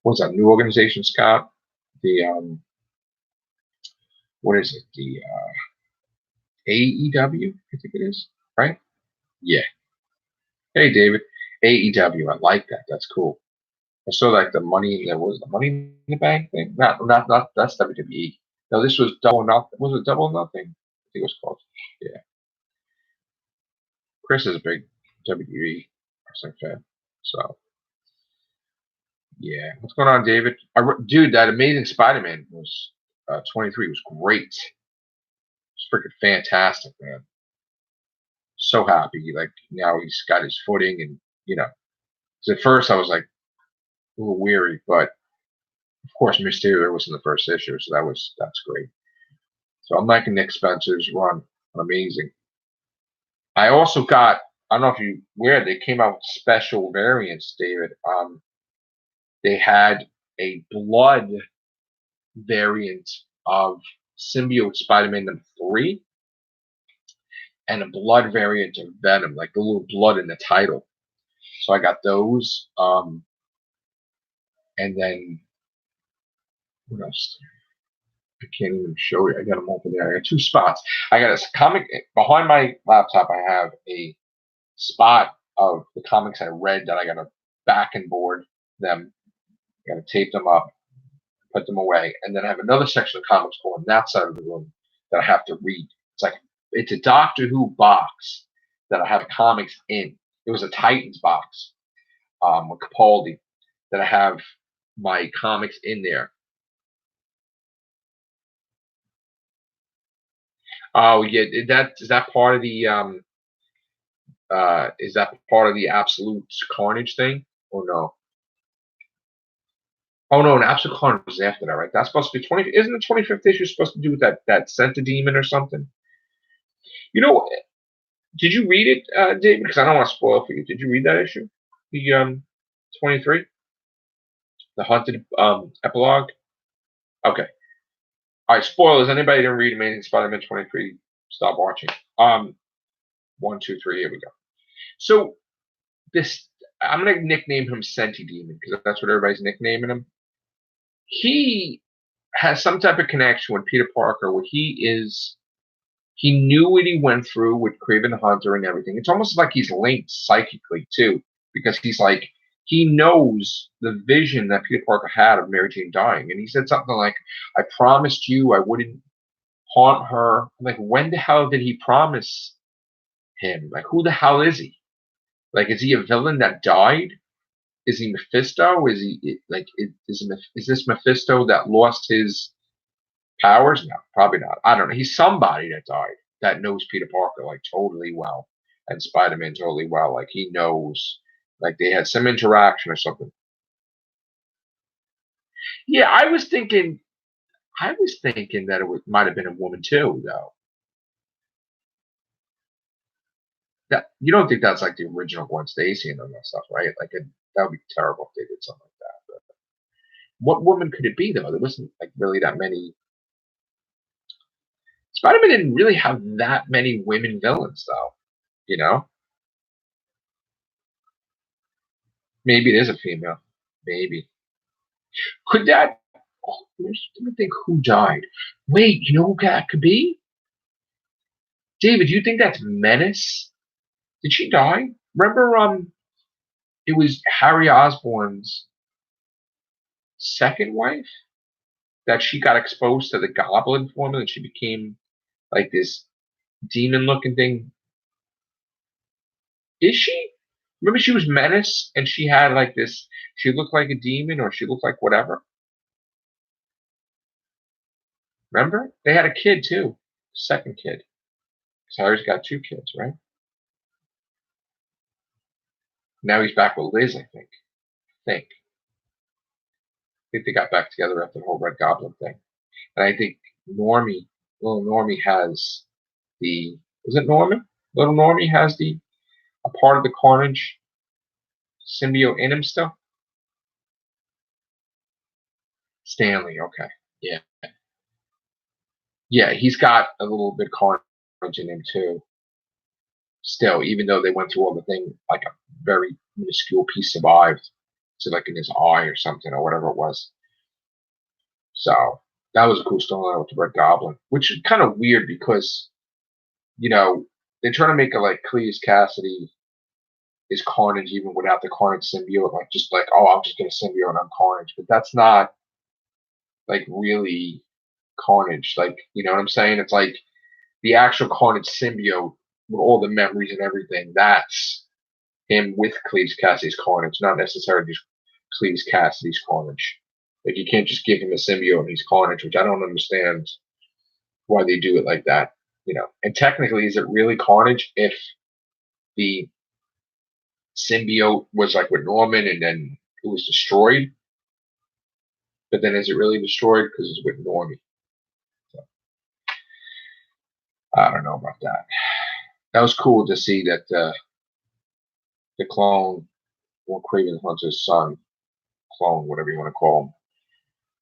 What's that new organization, Scott? The what is it? The AEW, I think it is, right? Yeah. Hey, David. AEW. I like that. That's cool. I saw like the money. There was the Money in the Bank thing. Not. That's WWE. No, this was Double Nothing. Was it Double Nothing? I think it was called. Yeah. Chris is a big WWE wrestling fan. So yeah. What's going on, David? Dude, that Amazing Spider-Man was 23 was great. It's freaking fantastic, man. So happy. Like now he's got his footing, and you know. 'Cause at first I was like a little weary, but of course Mysterio was in the first issue, so that's great. So I'm liking Nick Spencer's run. Amazing. I also got, I don't know if you where they came out with special variants, David. They had a blood variant of Symbiote Spider-Man #3 and a blood variant of Venom, like the little blood in the title. So I got those. And then what else? I can't even show you. I got them open there. I got two spots. I got a comic behind my laptop. I have a spot of the comics I read that I got to back and board them. I got to tape them up, put them away, and then I have another section of comics on that side of the room that I have to read. It's a Doctor Who box that I have comics in. It was a Titans box with Capaldi that I have my comics in there. Oh yeah, is that part of the is that part of the Absolute Carnage thing or no? Oh no, an Absolute Carnage is after that, right? That's supposed to be 20. Isn't the 25th issue supposed to do with that Senta Demon or something? You know, did you read it, David? Because I don't want to spoil for you. Did you read that issue? The 23, the Haunted epilogue. Okay. All right. Spoilers. Anybody didn't read Amazing Spider-Man 23? Stop watching. 1, 2, 3. Here we go. So this, I'm gonna nickname him Senti Demon because that's what everybody's nicknaming him. He has some type of connection with Peter Parker where he knew what he went through with Kraven the Hunter and everything. It's almost like he's linked psychically too, because he's like he knows the vision that Peter Parker had of Mary Jane dying, and he said something like, "I promised you I wouldn't haunt her." I'm like, when the hell did he promise him? Like, who the hell is he? Like, is he a villain that died? Is he Mephisto? Is he like is this Mephisto that lost his powers? No, probably not. I don't know. He's somebody that died that knows Peter Parker like totally well and Spider-Man totally well. Like he knows, like they had some interaction or something. Yeah, I was thinking that might have been a woman too, though. That you don't think that's like the original Gwen Stacy and all that stuff, right? Like that would be terrible if they did something like that. But what woman could it be though? There wasn't like really that many. Spider-Man didn't really have that many women villains, though. You know, maybe it is a female. Maybe could that? Oh, let me think. Who died? Wait, you know who that could be? David, do you think that's Menace? Did she die? Remember, it was Harry Osborn's second wife that she got exposed to the Goblin formula, and she became like this demon-looking thing. Is she? Remember, she was Menace, and she had like this. She looked like a demon, or she looked like whatever. Remember? They had a kid too. Second kid. So Harry's got two kids, right? Now he's back with Liz, I think. think they got back together after the whole Red Goblin thing. And I think Normie, little Normie has the, is it Normie? Little Normie has a part of the Carnage symbiote in him still? Stanley, okay. Yeah. Yeah, he's got a little bit of Carnage in him too. Still, even though they went through all the thing, like a very minuscule piece survived. So like in his eye or something or whatever it was. So that was a cool storyline with the Red Goblin, which is kind of weird because, they're trying to make it like Cletus Cassidy is Carnage even without the Carnage symbiote, like just like, oh, I'm just gonna symbiote and I'm Carnage. But that's not like really Carnage. Like, you know what I'm saying? It's like the actual Carnage symbiote with all the memories and everything, that's him with Cletus Cassidy's Carnage, not necessarily just Cletus Cassidy's Carnage. Like you can't just give him a symbiote and he's Carnage, which I don't understand why they do it like that. And technically, is it really Carnage if the symbiote was like with Norman and then it was destroyed? But then is it really destroyed because it's with Normie? So, I don't know about that. That was cool to see that the clone, or Craven Hunter's son, clone, whatever you want to call him,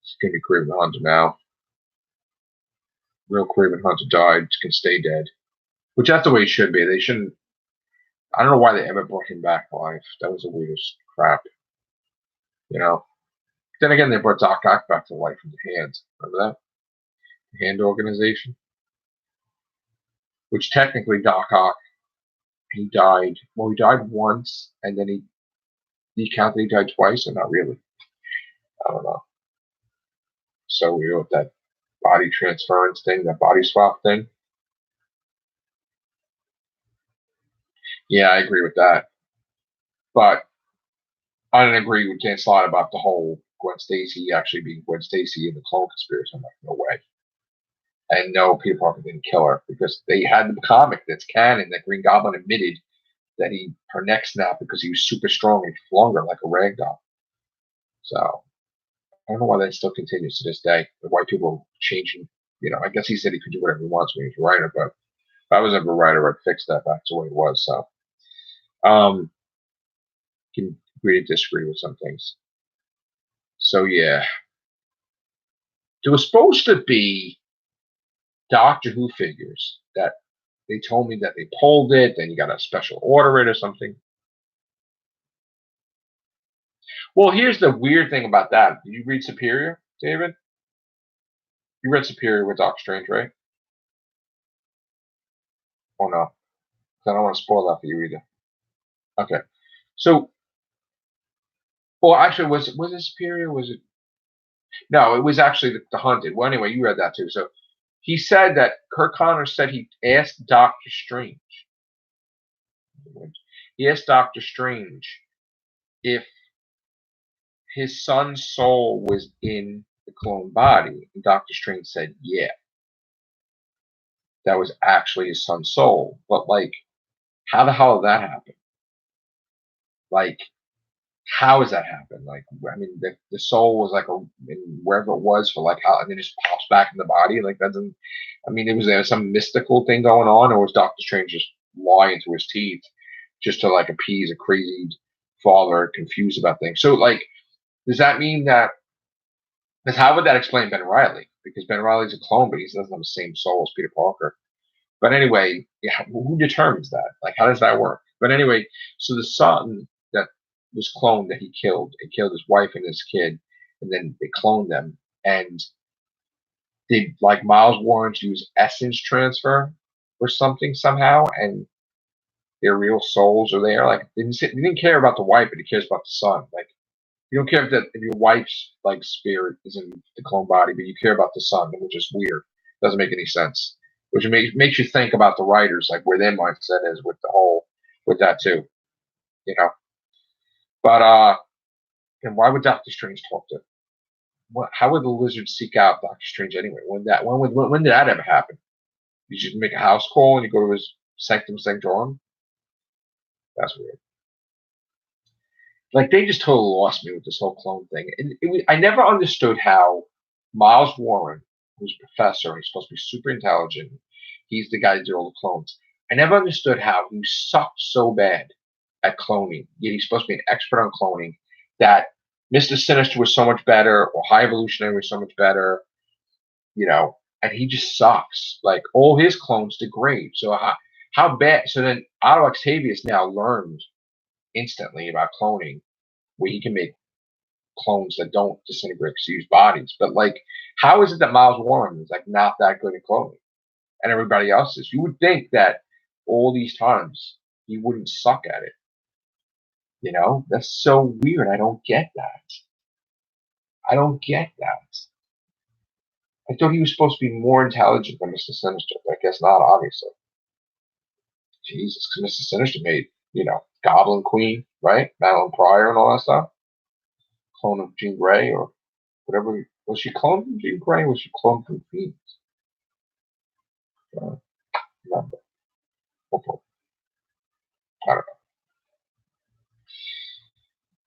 it's going to be Craven Hunter now. Real Craven Hunter died, can stay dead. Which that's the way it should be. They shouldn't. I don't know why they ever brought him back to life. That was the weirdest crap. Then again, they brought Doc Ock back to life with the Hand. Remember that? The Hand organization? Which technically Doc Ock, he died. Well, he died once, and then he counted he died twice, or not really. I don't know. So weird with that body transference thing, that body swap thing. Yeah, I agree with that. But I don't agree with Dan Slott about the whole Gwen Stacy actually being Gwen Stacy in the clone conspiracy. I'm like, no way. And no, Peter Parker didn't kill her because they had the comic that's canon that Green Goblin admitted that her neck snapped because he was super strong and flung her like a rag doll. So I don't know why that still continues to this day. The white people are changing. I guess he said he could do whatever he wants when he was a writer, but if I was ever a writer, I'd fix that back to what it was. So, can agree to disagree with some things. So yeah, there was supposed to be Doctor Who figures that they told me that they pulled it, then you got to special order it or something. Well, here's the weird thing about that. Did you read Superior, David? You read Superior with Doctor Strange, right? Oh no, I don't want to spoil that for you either. Okay, so, well, actually, was it Superior? Was it? No, it was actually the Hunted. Well, anyway, you read that too. So he said that Kirk Connors said he asked Doctor Strange. He asked Doctor Strange if his son's soul was in the clone body, and Doctor Strange said, yeah, that was actually his son's soul. But like, how the hell did that happen? Like, how does that happen? Like, I mean, the soul was like wherever it was for like how, and then it just pops back in the body. Like, that doesn't. I mean, was there some mystical thing going on, or was Doctor Strange just lying through his teeth just to like appease a crazy father confused about things? So, like, does that mean that? Because how would that explain Ben Reilly? Because Ben Reilly's a clone, but he doesn't have the same soul as Peter Parker. But anyway, yeah, who determines that? Like, how does that work? But anyway, so the son that was cloned that he killed, it killed his wife and his kid, and then they cloned them. And did like Miles Warren's use essence transfer or something somehow, and their real souls are there? Like, they didn't care about the wife, but he cares about the son. Like, you don't care if your wife's like spirit is in the clone body, but you care about the son, which is weird. Doesn't make any sense. Which makes you think about the writers, like where their mindset is with that too, you know. But and why would Doctor Strange talk to? How would the lizard seek out Doctor Strange anyway? When did that ever happen? You just make a house call and you go to his sanctum sanctorum. That's weird. Like they just totally lost me with this whole clone thing. And I never understood how Miles Warren, who's a professor, he's supposed to be super intelligent. He's the guy that did all the clones. I never understood how he sucked so bad at cloning. Yet he's supposed to be an expert on cloning. That Mr. Sinister was so much better, or High Evolutionary was so much better, and he just sucks. Like all his clones degrade. So how bad? So then Otto Octavius now learned instantly about cloning, where he can make clones that don't disintegrate because use bodies. But like, how is it that Miles Warren is like not that good at cloning, and everybody else is? You would think that all these times he wouldn't suck at it. That's so weird. I don't get that. I don't get that. I thought he was supposed to be more intelligent than Mr. Sinister, but I guess not, obviously. Jesus, because Mr. Sinister made, Goblin Queen, right? Madeline Pryor and all that stuff. Clone of Jean Grey or whatever. Was she cloned from Jean Grey or was she cloned from Phoenix? Remember. I don't know.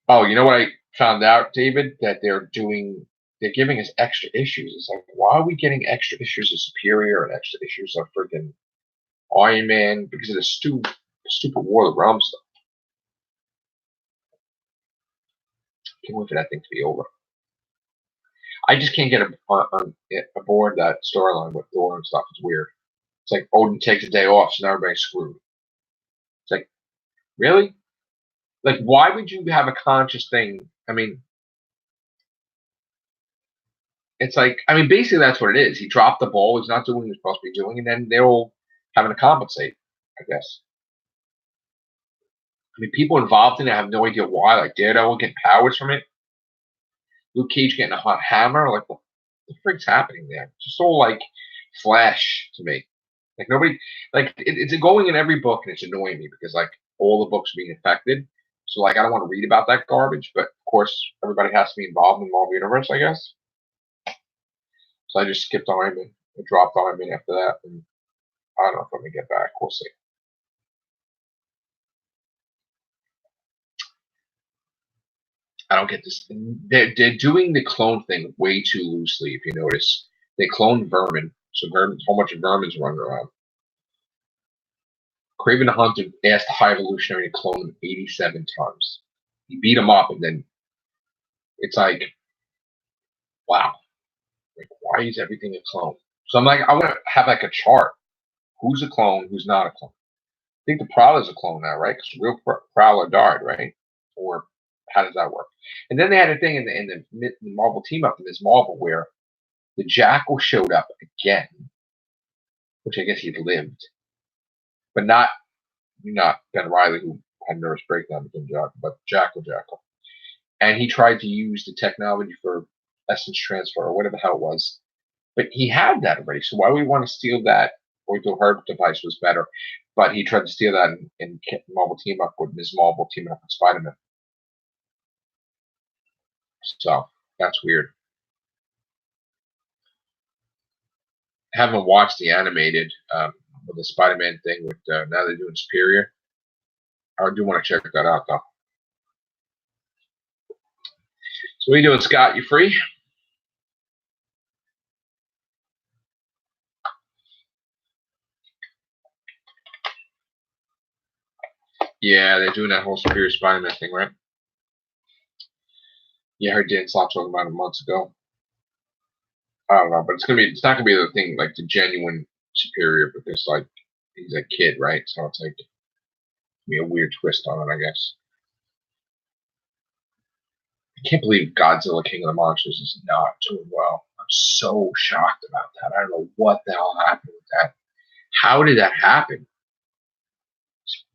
Oh, you know what I found out, David? That they're giving us extra issues. It's like, why are we getting extra issues of Superior and extra issues of freaking Iron Man? Because of the stupid War of the Realms stuff. Can't wait for that thing to be over. I just can't get aboard that storyline with Thor and stuff. It's weird. It's like Odin takes a day off, so now everybody's screwed. It's like, really? Like, why would you have a conscious thing? I mean, it's like, basically that's what it is. He dropped the ball. He's not doing what he's supposed to be doing, and then they're all having to compensate, I guess. People involved in it have no idea why. Like, Daredevil getting powers from it. Luke Cage getting a hot hammer. Like, what the frick's happening there? Just all, like, Flash to me. Like, nobody, like, it's going in every book, and it's annoying me because, like, all the books are being affected. So, like, I don't want to read about that garbage, but, of course, everybody has to be involved in the Marvel Universe, I guess. So I just skipped Iron Man. I dropped Iron Man after that, and I don't know if I'm going to get back. We'll see. I don't get this. They're doing the clone thing way too loosely, if you notice. They cloned Vermin, so a whole bunch of Vermin's running around. Kraven the Hunter asked the High Evolutionary to clone him 87 times. He beat him up, and then it's like, wow. Like, why is everything a clone? So I'm like, I want to have like a chart. Who's a clone? Who's not a clone? I think the Prowler's a clone now, right? Because the real Prowler died, right? Or how does that work? And then they had a thing in the Marvel team up in this Marvel where the Jackal showed up again, which I guess he lived, but not Ben Riley, who had a nervous breakdown with Jackal, but Jackal. And he tried to use the technology for essence transfer or whatever the hell it was. But he had that already, so why would we want to steal that? Or the Herb device was better, but he tried to steal that and Marvel team up with Ms. Marvel teaming up with Spider-Man. So that's weird. I haven't watched the animated with the Spider-Man thing with now they're doing Superior. I do want to check that out though. So what are you doing, Scott? You free? Yeah, they're doing that whole Superior Spider-Man thing, right? Yeah, I heard Dan Slott talking about it months ago. I don't know, but it's not gonna be the thing like the genuine Superior because like he's a kid, right? So it's like be a weird twist on it, I guess. I can't believe Godzilla King of the Monsters is not doing well. I'm so shocked about that. I don't know what the hell happened with that. How did that happen?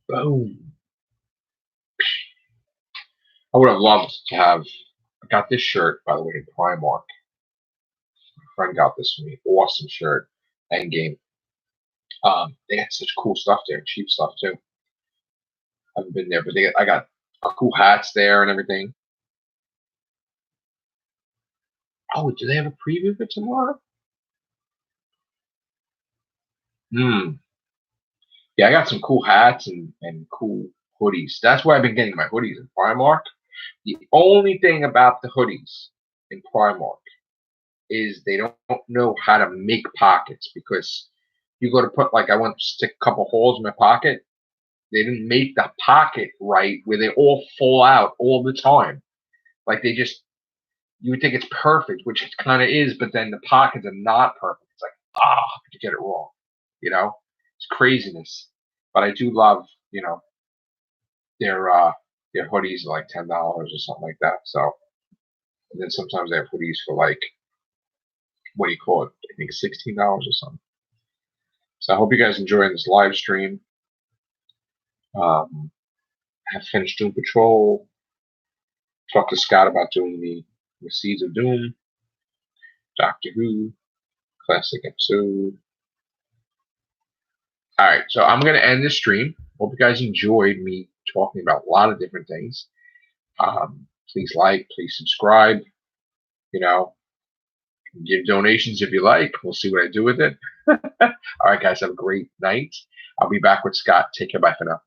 Boom. I would have loved to have. I got this shirt, by the way, in Primark. My friend got this for me. Awesome shirt. Endgame. They got such cool stuff there, cheap stuff too. I haven't been there, but I got cool hats there and everything. Oh, do they have a preview for tomorrow? Yeah, I got some cool hats and cool hoodies. That's why I've been getting my hoodies in Primark. The only thing about the hoodies in Primark is they don't know how to make pockets, because you go to put, like, I went to stick a couple holes in my pocket. They didn't make the pocket right where they all fall out all the time. Like, they just, you would think it's perfect, which it kind of is, but then the pockets are not perfect. It's like, you get it wrong. You know, it's craziness. But I do love, their hoodies are like $10 or something like that. So, and then sometimes they have hoodies for like, what do you call it? I think $16 or something. So I hope you guys enjoying this live stream. I have finished Doom Patrol. Talked to Scott about doing the Seeds of Doom, Doctor Who, classic episode. All right, so I'm going to end this stream. Hope you guys enjoyed me talking about a lot of different things. Please like, please subscribe. Give donations if you like. We'll see what I do with it. All right, guys, have a great night. I'll be back with Scott. Take care. Bye for now.